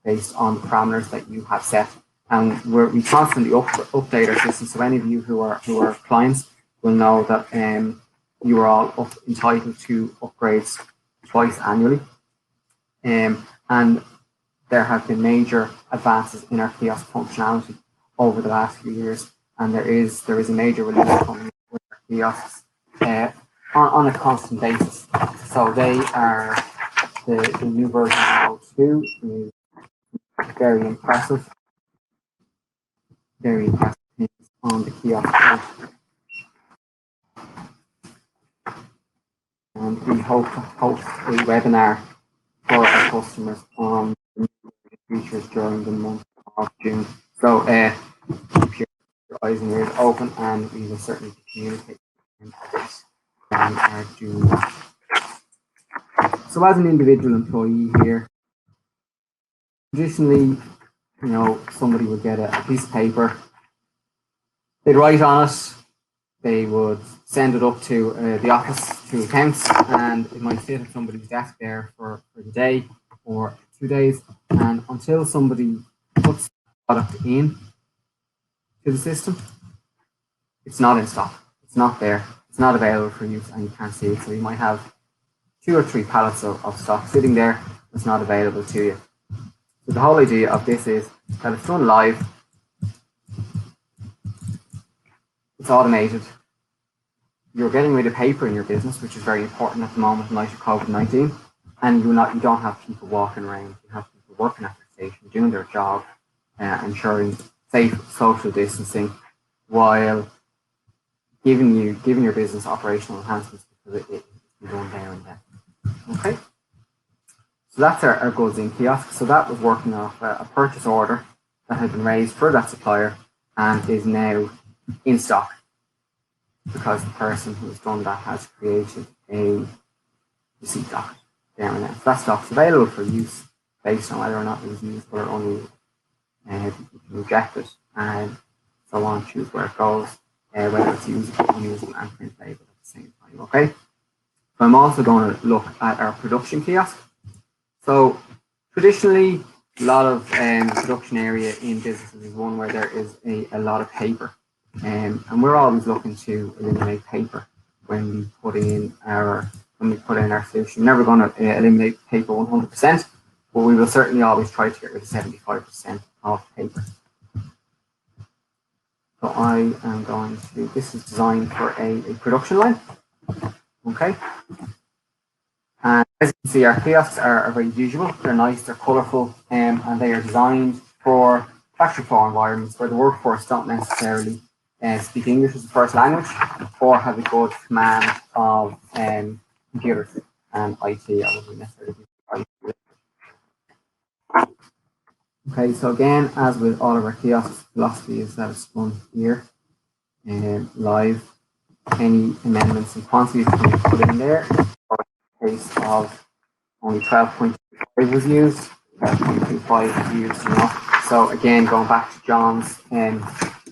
based on the parameters that you have set. And we constantly update our system. So any of you who are clients will know that you are all entitled to upgrades twice annually. And there have been major advances in our kiosk functionality over the last few years, and there is a major release coming with our kiosks on a constant basis. So they are the new version of 2 is very impressive things on the kiosk. And we hope to host a webinar for our customers on the features during the month of June. So keep your eyes and ears open, and we will certainly communicate this and are doing that. So as an individual employee here, traditionally, you know, somebody would get a piece of paper, they'd write on it they would send it up to the office to accounts, and it might sit at somebody's desk there for the day or 2 days, and until somebody puts the product in to the system, it's not in stock. It's not there. It's not available for use, and you can't see it. So you might have 2 or 3 pallets of stock sitting there that's not available to you. So the whole idea of this is that it's done live, it's automated. You're getting rid of paper in your business, which is very important at the moment in light of COVID-19, and you don't have people walking around. You have people working at their station, doing their job, ensuring safe social distancing, while giving your business operational enhancements because it can go there and then. Okay, so that's our goods in kiosk. So that was working off a purchase order that had been raised for that supplier and is now in stock, because the person who has done that has created a receipt docket there and then. So that stock's available for use based on whether or not it was usable or unusable. You can reject it and so on, choose where it goes, whether it's usable, unusable, and print label at the same time. Okay. So I'm also going to look at our production kiosk. So traditionally, a lot of production area in businesses is one where there is a lot of paper. And we're always looking to eliminate paper when we put in our solution. We're never going to eliminate paper 100%, but we will certainly always try to get rid of 75% of paper. So I am going to, this is designed for a production line. Okay. And as you can see, our kiosks are very visual. They're nice, they're colourful, and they are designed for factory floor environments where the workforce don't necessarily speak English as a first language or have a good command of computers and IT. I wouldn't necessarily be IT. Okay, so again, as with all of our kiosks, philosophy is that it's done here and live. Any amendments and quantities can be put in there. In case of only 12.5 was used, 12.25 was used, you know. So again, going back to John's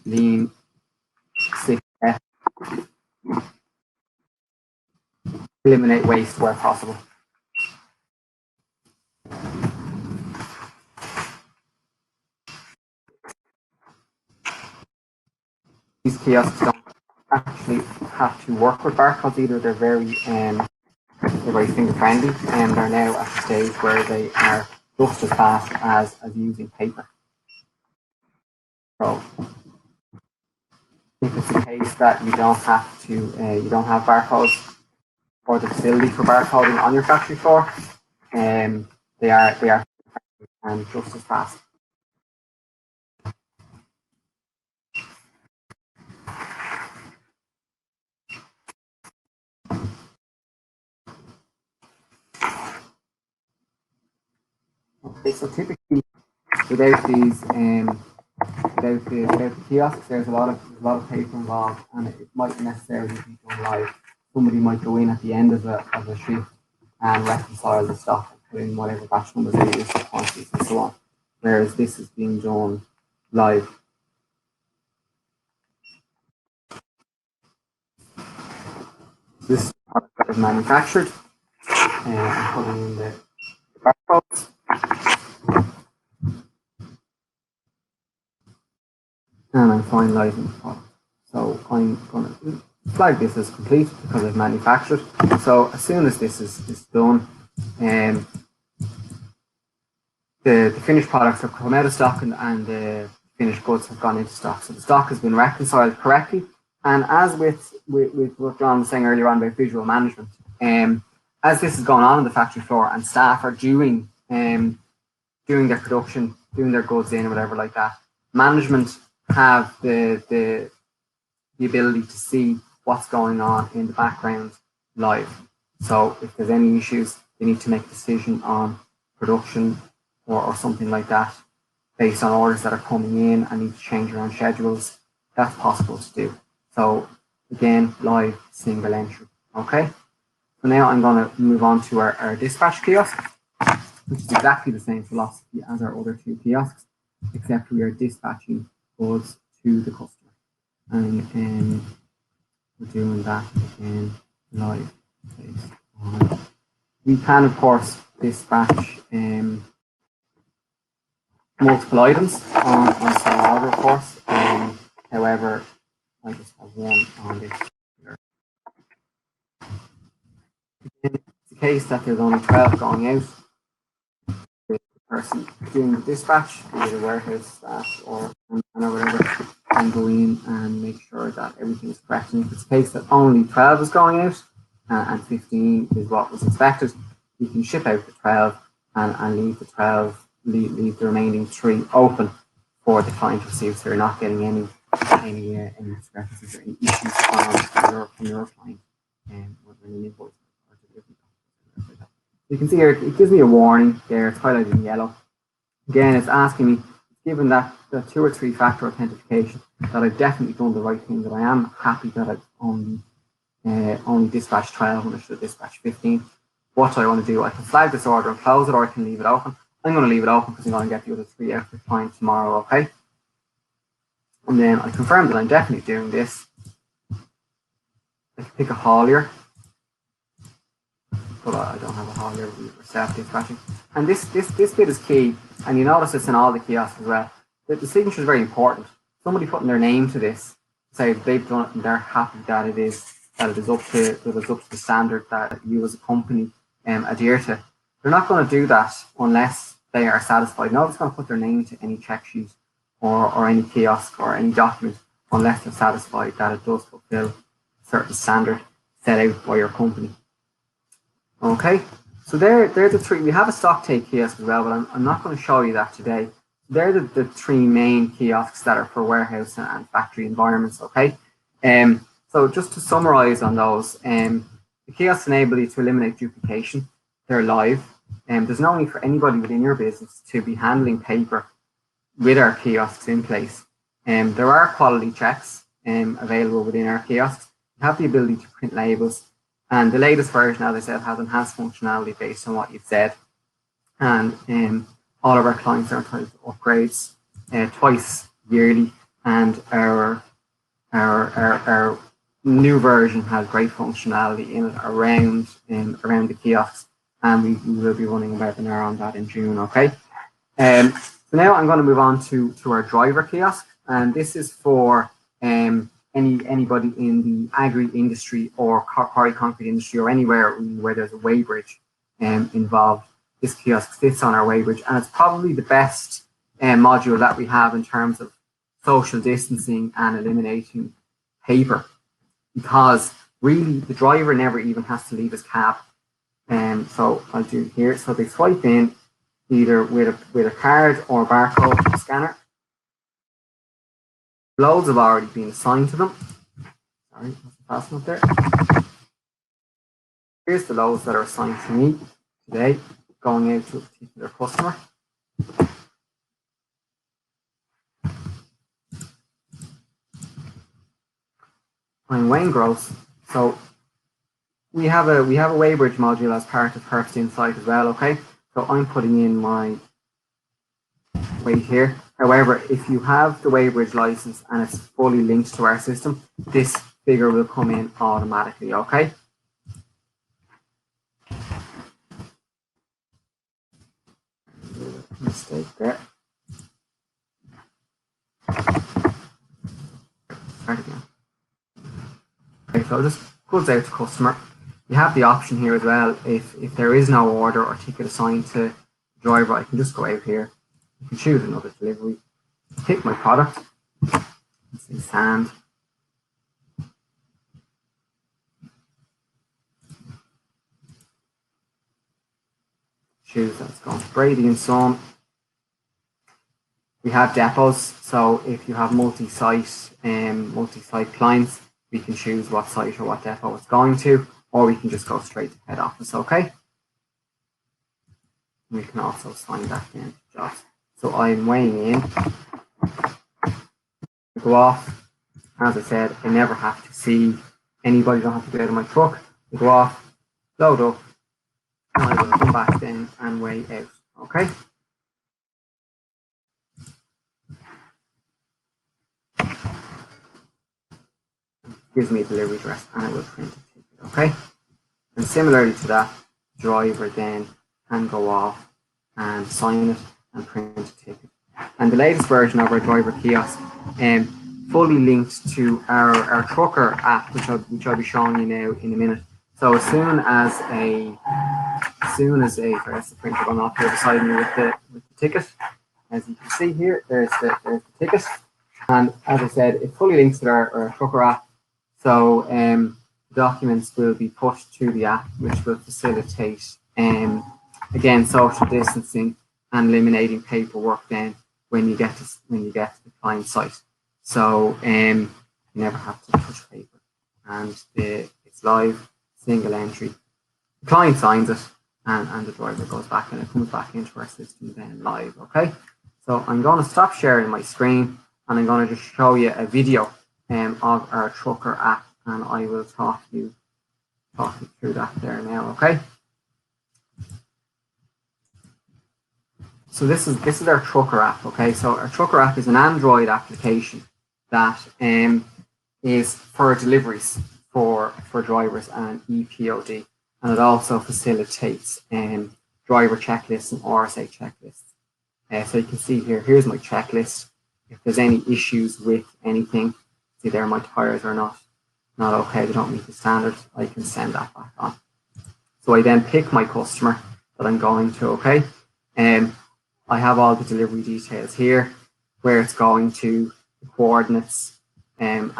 lean 6F, eliminate waste where possible. These kiosks don't actually have to work with barcodes either. They're very finger friendly, and they're now at the stage where they are just as fast as using paper. So if it's the case that you don't have to, you don't have barcodes or the facility for barcoding on your factory floor, they are and just as fast. Okay, so typically without these without the kiosks, there's a lot of paper involved, and it mightn't necessarily be done live. Somebody might go in at the end of a shift and reconcile the stock and put in whatever batch numbers they use for quantities and so on. Whereas this is being done live. This is product that is manufactured and putting in the barcodes. And I'm finalizing the product. So I'm going to flag this as complete because I've manufactured. So as soon as this is done, the finished products have come out of stock and the finished goods have gone into stock. So the stock has been reconciled correctly. And as with what John was saying earlier on about visual management, as this is going on the factory floor and staff are doing their production, doing their goods in or whatever like that, management have the ability to see what's going on in the background live. So if there's any issues, they need to make a decision on production or something like that based on orders that are coming in and need to change around schedules. That's possible to do. So again, live single entry. Okay. So now I'm going to move on to our dispatch kiosk, which is exactly the same philosophy as our other 2 kiosks, except we are dispatching goods to the customer. And we're doing that again live. We can, of course, dispatch multiple items on same order, of course. However, I just have one on this here. It's the case that there's only 12 going out. The person doing the dispatch, either warehouse staff or whatever, can go in and make sure that everything is correct. And if it's the case that only 12 is going out and 15 is what was expected, you can ship out the 12 and leave the 12, leave the remaining 3 open for the client to receive, so you're not getting any discrepancies or any issues from your client when an invoice or delivery. You can see here it gives me a warning there. It's highlighted in yellow. Again, it's asking me, given that the 2 or 3 factor authentication, that I've definitely done the right thing. That I am happy that I've only dispatched 12 when I should have dispatched 15. What do I want to do? I can flag this order and close it, or I can leave it open. I'm going to leave it open because I'm going to get the other 3 out for the client tomorrow, okay? And then I confirm that I'm definitely doing this. I can pick a haulier, but I don't have a haulier. We're self-dispatching. And this bit is key, and you notice it's in all the kiosks as well. The signature is very important. Somebody putting their name to this, say they've done it and they're happy that it is up to the standard that you as a company adhere to. They're not going to do that unless they are satisfied. Nobody's going to put their name to any check sheet or any kiosk or any document unless they're satisfied that it does fulfill a certain standard set out by your company. Okay, so they're the 3. We have a stock take kiosk as well, but I'm not going to show you that today. They're the 3 main kiosks that are for warehouse and factory environments. Okay, so just to summarize on those, the kiosks enable you to eliminate duplication. They're live, and there's no need for anybody within your business to be handling paper with our kiosks in place. There are quality checks available within our kiosks. You have the ability to print labels, and the latest version, as I said, has enhanced functionality based on what you've said. And all of our clients are entitled to upgrades twice yearly, and our new version has great functionality in it around the kiosks, and we will be running a webinar on that in June. Okay. So now I'm going to move on to our driver kiosk, and this is for anybody in the agri industry or quarry concrete industry or anywhere where there's a weighbridge involved. This kiosk sits on our weighbridge, and it's probably the best module that we have in terms of social distancing and eliminating paper, because really the driver never even has to leave his cab. So I'll do here. So they swipe in either with a card or barcode scanner. Loads have already been assigned to them. Sorry, wasn't fast enough there. Here's the loads that are assigned to me today, going out to a particular customer. I'm weighing gross. So we have a weighbridge module as part of Herbst Insight as well. Okay, so I'm putting in my weight here. However, if you have the weighbridge license and it's fully linked to our system, this figure will come in automatically. Okay. Mistake there. Start again. Okay, so just goods out to customer. You have the option here as well. If there is no order or ticket assigned to driver, I can just go out here. I can choose another delivery. Pick my product. Let's say sand. Choose that's going to Brady and Son. We have depots, so if you have multi-site clients, we can choose what site or what depot it's going to, or we can just go straight to head office. Okay. We can also assign that then to jobs. So I'm weighing in. Go off. As I said, I never have to see anybody. Don't have to get out of my truck. I go off, load up, and I will come back then and weigh out. Okay. gives me a delivery address, and it will print a ticket, okay? And similarly to that, the driver then can go off and sign it and print a ticket. And the latest version of our driver kiosk fully linked to our trucker app, which I'll be showing you now in a minute. So as soon as a sorry, that's the printer going off here beside me with the ticket. As you can see here, there's the ticket. And as I said, it fully links to our trucker app. So documents will be pushed to the app, which will facilitate again social distancing and eliminating paperwork then when you get to the client site. So you never have to touch paper, and it's live, single entry. The client signs it, and the driver goes back, and it comes back into our system then live. Okay, so I'm going to stop sharing my screen, and I'm going to just show you a video of our trucker app, and I will talk you through that there now. Okay. So this is our trucker app. Okay, so our trucker app is an Android application that is for deliveries for drivers and EPOD, and it also facilitates driver checklists and RSA checklists. So you can see here's my checklist. If there's any issues with anything, see there my tires are not okay, they don't meet the standards, I can send that back on. So I then pick my customer that I'm going to, okay? I have all the delivery details here, where it's going to, the coordinates, and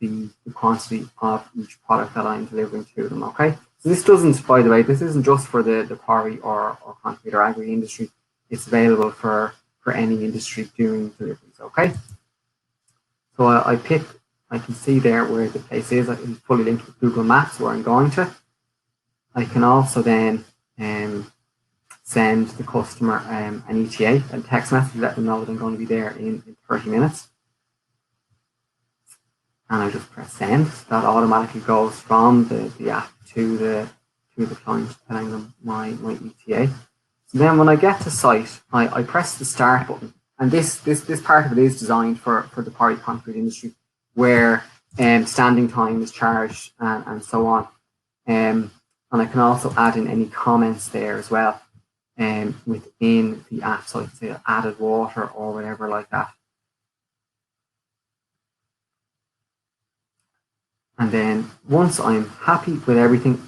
the quantity of each product that I'm delivering to them, okay? So this doesn't, by the way, this isn't just for the quarry or concrete or agri industry. It's available for any industry doing deliveries, okay? So I can see there where the place is. I can fully link with Google Maps where I'm going to. I can also then send the customer an ETA, a text message, let them know that I'm going to be there in 30 minutes. And I just press send. That automatically goes from the app to the client, telling them my ETA. So then when I get to site, I press the start button. And this part of it is designed for the quarry concrete industry, where standing time is charged and so on. And I can also add in any comments there as well within the app. So I can say added water or whatever like that. And then once I'm happy with everything,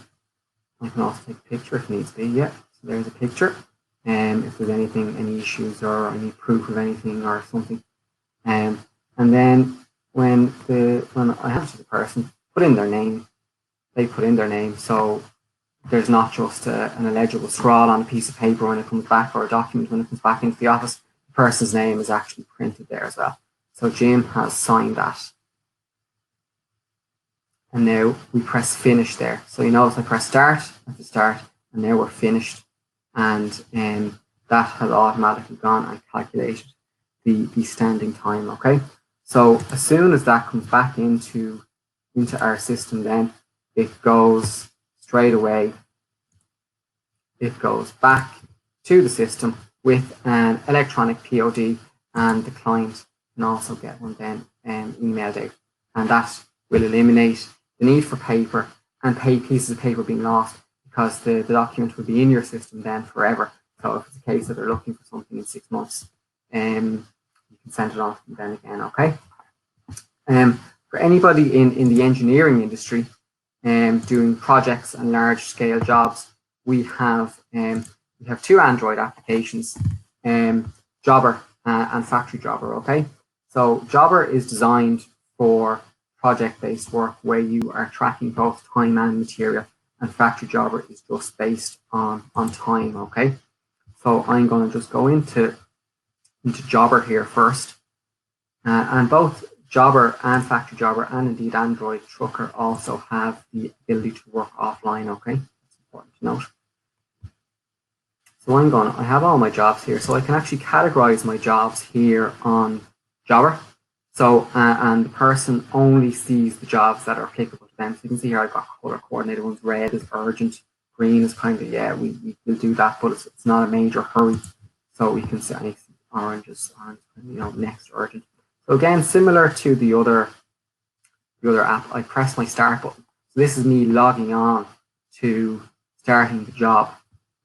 I can also take a picture if needs be. Yeah, so there's a picture. If there's anything, any issues, or I need proof of anything or something. And then when I have to the person, put in their name, they put in their name. So there's not just an illegible scrawl on a piece of paper when it comes back, or a document when it comes back into the office. The person's name is actually printed there as well. So Jim has signed that. And now we press finish there. So you notice I press start at the start, and now we're finished. And that has automatically gone and calculated the standing time, okay? So as soon as that comes back into our system, then it goes straight away. It goes back to the system with an electronic POD, and the client can also get one then emailed out. And that will eliminate the need for paper and pieces of paper being lost, because the document will be in your system then forever. So if it's a case that they're looking for something in 6 months, you can send it on to them then again, okay? For anybody in the engineering industry doing projects and large scale jobs, we have two Android applications, Jobber and Factory Jobber, okay? So Jobber is designed for project-based work where you are tracking both time and material, and Factory Jobber is just based on time, okay? So I'm going to just go into Jobber here first, and both Jobber and Factory Jobber, and indeed Android Trucker, also have the ability to work offline, okay? That's important to note. So I have all my jobs here, so I can actually categorize my jobs here on Jobber. So, and the person only sees the jobs that are applicable to them. So you can see here I've got color coordinated ones. Red is urgent, green is kind of, yeah, we will do that, but it's not a major hurry. So we can see orange is, you know, next urgent. So again, similar to the other the other app, I press my start button. So this is me logging on to starting the job,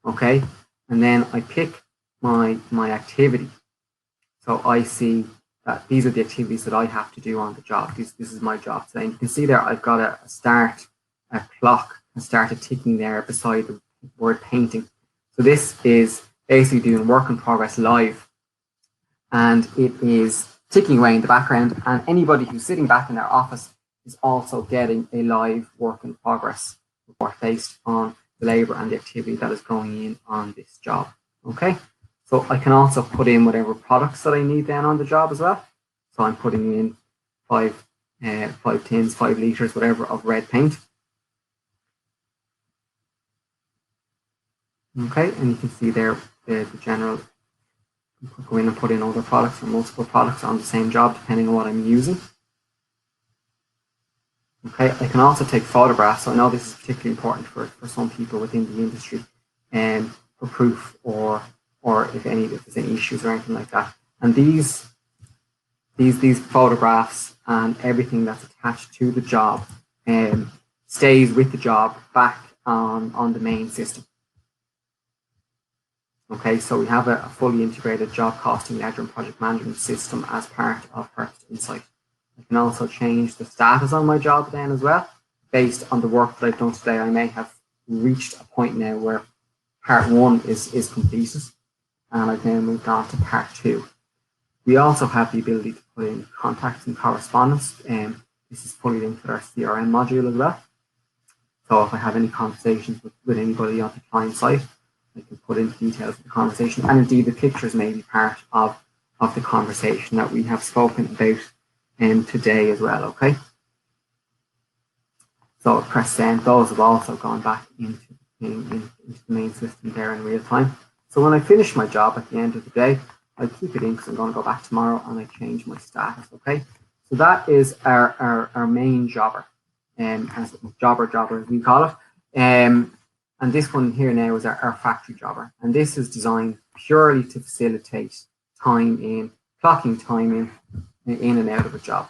okay? And then I pick my activity. So I see that these are the activities that I have to do on the job. This is my job today. And you can see there I've got a clock and started ticking there beside the word painting. So this is basically doing work in progress live, and it is ticking away in the background, and anybody who's sitting back in their office is also getting a live work in progress report based on the labor and the activity that is going in on this job. Okay, so I can also put in whatever products that I need then on the job as well. So I'm putting in 5 tins, 5 liters, whatever, of red paint. Okay, and you can see there the general. Go in and put in other products or multiple products on the same job depending on what I'm using. Okay, I can also take photographs. So I know this is particularly important for some people within the industry, for proof or if there's any issues or anything like that. And these photographs and everything that's attached to the job stays with the job back on the main system. Okay, so we have a fully integrated job costing, ledger, and project management system as part of Herbst Insight. I can also change the status on my job then as well. Based on the work that I've done today, I may have reached a point now where part 1 is completed, and I've now moved on to part 2. We also have the ability to put in contacts and correspondence, and this is fully linked with our CRM module as well. So if I have any conversations with anybody on the client site, I can put in details of the conversation, and indeed the pictures may be part of the conversation that we have spoken about today as well. Okay, so press send. Those have also gone back into the main system there in real time. So when I finish my job at the end of the day, I keep it in because I'm going to go back tomorrow, and I change my status. Okay, so that is our main jobber, as jobber as we call it. And this one here now is our factory jobber. And this is designed purely to facilitate clocking time in and out of a job.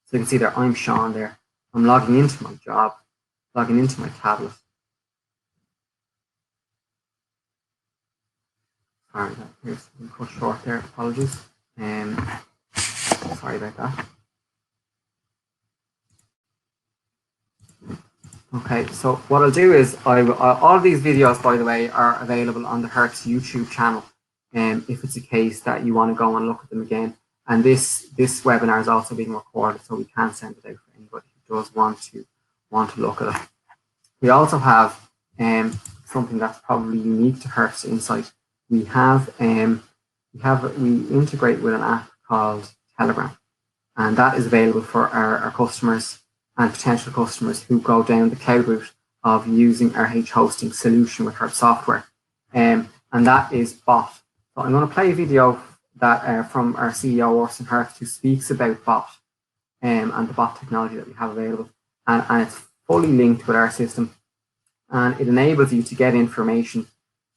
So you can see there, I'm Sean there. I'm logging into my job, logging into my tablet. Sorry, here's cut short there, apologies. Sorry about that. Okay, so what I'll do is all of these videos, by the way, are available on the Herbst YouTube channel. If it's a case that you want to go and look at them again. And this webinar is also being recorded, so we can send it out for anybody who does want to look at it. We also have something that's probably unique to Herbst Insight. We integrate with an app called Telegram, and that is available for our customers and potential customers who go down the cloud route of using our hosting solution with Herbst software, and that is Bot. So I'm going to play a video that from our CEO Orson Herbst, who speaks about Bot and the Bot technology that we have available, and it's fully linked with our system, and it enables you to get information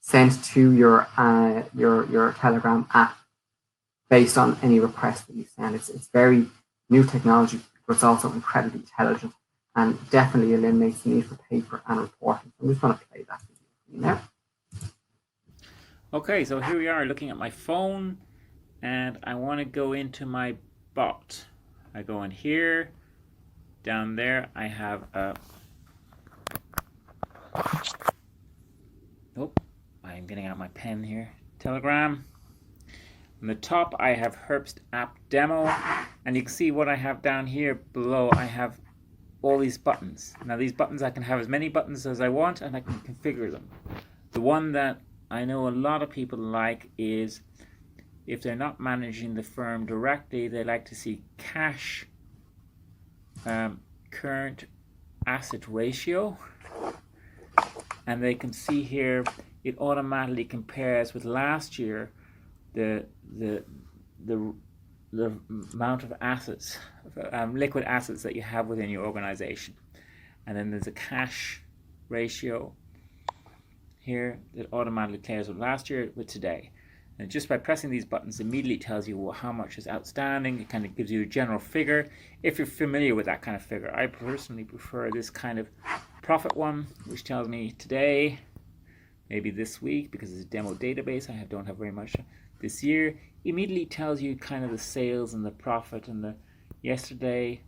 sent to your Telegram app based on any request that you send. It's very new technology, but it's also incredibly intelligent and definitely eliminates the need for paper and reporting. I'm just going to play that video for you now. Okay, so here we are looking at my phone, and I want to go into my Bot. I go in here, down there I have a, I'm getting out my pen here, Telegram. On the top I have Herbst app demo, and you can see what I have down here below. I have all these buttons. Now these buttons, I can have as many buttons as I want, and I can configure them. The one that I know a lot of people like is, if they're not managing the firm directly, they like to see cash current asset ratio, and they can see here it automatically compares with last year the amount of assets, liquid assets that you have within your organization. And then there's a cash ratio here that automatically compares with last year with today. And just by pressing these buttons, immediately tells you how much is outstanding. It kind of gives you a general figure if you're familiar with that kind of figure. I personally prefer this kind of profit one, which tells me today, maybe this week, because it's a demo database, I don't have very much this year. Immediately tells you kind of the sales and the profit and the yesterday,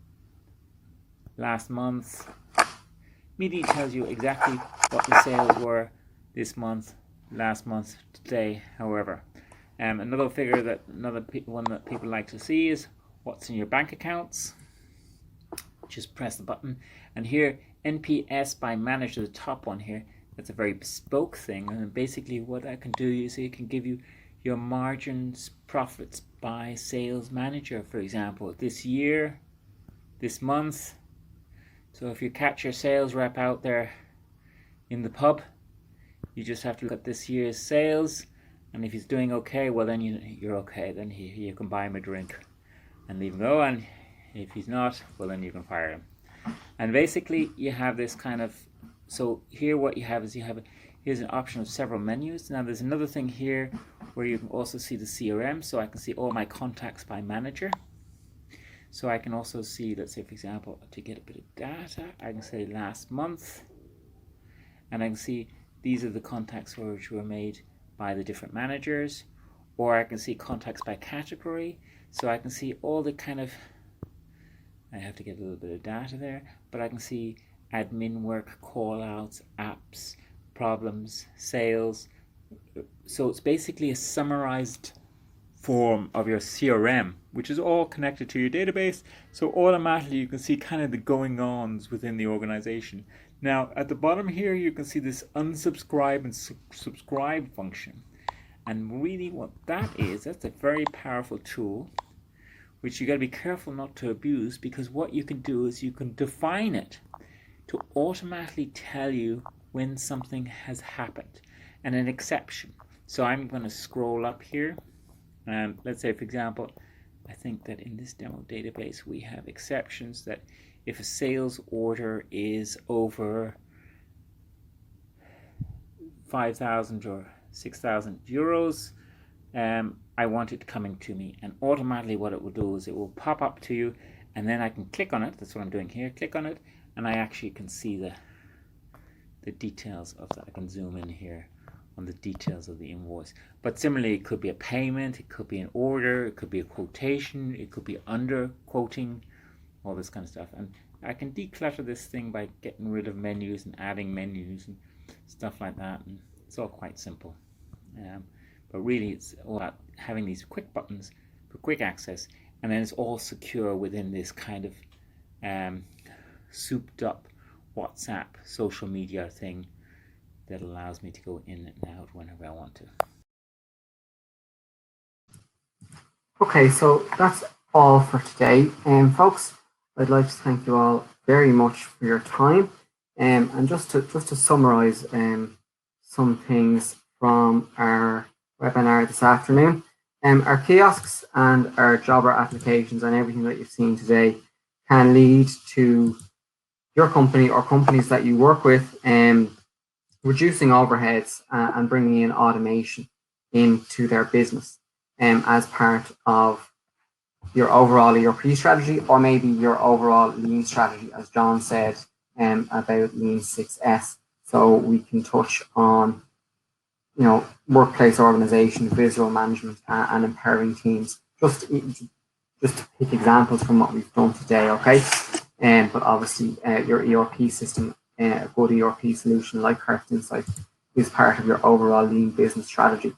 last month. Immediately tells you exactly what the sales were this month, last month, today, however. Another figure that one that people like to see is what's in your bank accounts. Just press the button, and here NPS by manager, the top one here, that's a very bespoke thing. And basically what I can do is it can give you your margins, profits by sales manager, for example, this year, this month. So if you catch your sales rep out there in the pub, you just have to look at this year's sales, and if he's doing okay, well then you're okay. Then you can buy him a drink and leave him go, and if he's not, well then you can fire him. And basically you have this kind of, so here what you have is here's an option of several menus. Now there's another thing here where you can also see the CRM, so I can see all my contacts by manager. So I can also see, let's say for example, to get a bit of data, I can say last month, and I can see these are the contacts which were made by the different managers, or I can see contacts by category, so I can see all the kind of, I have to get a little bit of data there, but I can see admin work, call outs, apps, problems, sales. So it's basically a summarized form of your CRM, which is all connected to your database, so automatically you can see kind of the going ons within the organization. Now at the bottom here you can see this unsubscribe and subscribe function, and really what that is, that's a very powerful tool which you got to be careful not to abuse, because what you can do is you can define it to automatically tell you when something has happened and an exception. So I'm going to scroll up here, and let's say for example, I think that in this demo database we have exceptions that if a sales order is over 5,000 or 6,000 euros, I want it coming to me, and automatically what it will do is it will pop up to you, and then I can click on it. That's what I'm doing here, click on it, and I actually can see the details of that. I can zoom in here on the details of the invoice. But similarly, it could be a payment, it could be an order, it could be a quotation, it could be under quoting, all this kind of stuff. And I can declutter this thing by getting rid of menus and adding menus and stuff like that, and it's all quite simple. But really it's all about having these quick buttons for quick access, and then it's all secure within this kind of souped up WhatsApp social media thing that allows me to go in and out whenever I want to. Okay, so that's all for today. Folks, I'd like to thank you all very much for your time. And just to summarize some things from our webinar this afternoon. Our kiosks and our jobber applications and everything that you've seen today can lead to your company or companies that you work with reducing overheads and bringing in automation into their business as part of your overall ERP strategy, or maybe your overall lean strategy, as John said about Lean 6S. So we can touch on, you know, workplace organization, visual management, and empowering teams. Just to pick examples from what we've done today, okay? But obviously, your ERP system, a good ERP solution like Herbst Insight, is part of your overall lean business strategy.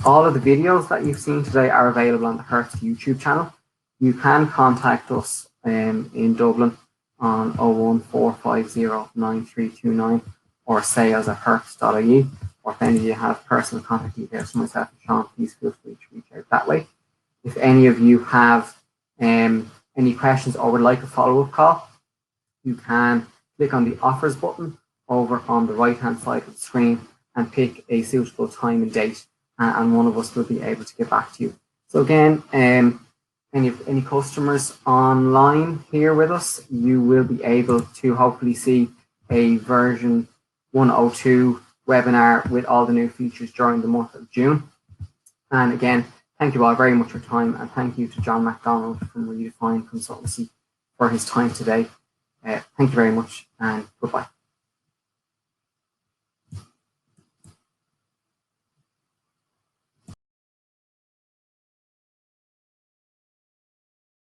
All of the videos that you've seen today are available on the Herbst YouTube channel. You can contact us in Dublin on 014509329 or sales@herbst.ie, or if any of you have personal contact details for myself and Sean, please feel free to reach out that way. If any of you have any questions or would like a follow-up call, you can click on the offers button over on the right hand side of the screen and pick a suitable time and date, and one of us will be able to get back to you. So again, any customers online here with us, you will be able to hopefully see a version 102 webinar with all the new features during the month of June. And again, thank you all very much for your time, and thank you to John McDonald from Redefine Consultancy for his time today. Thank you very much, and goodbye.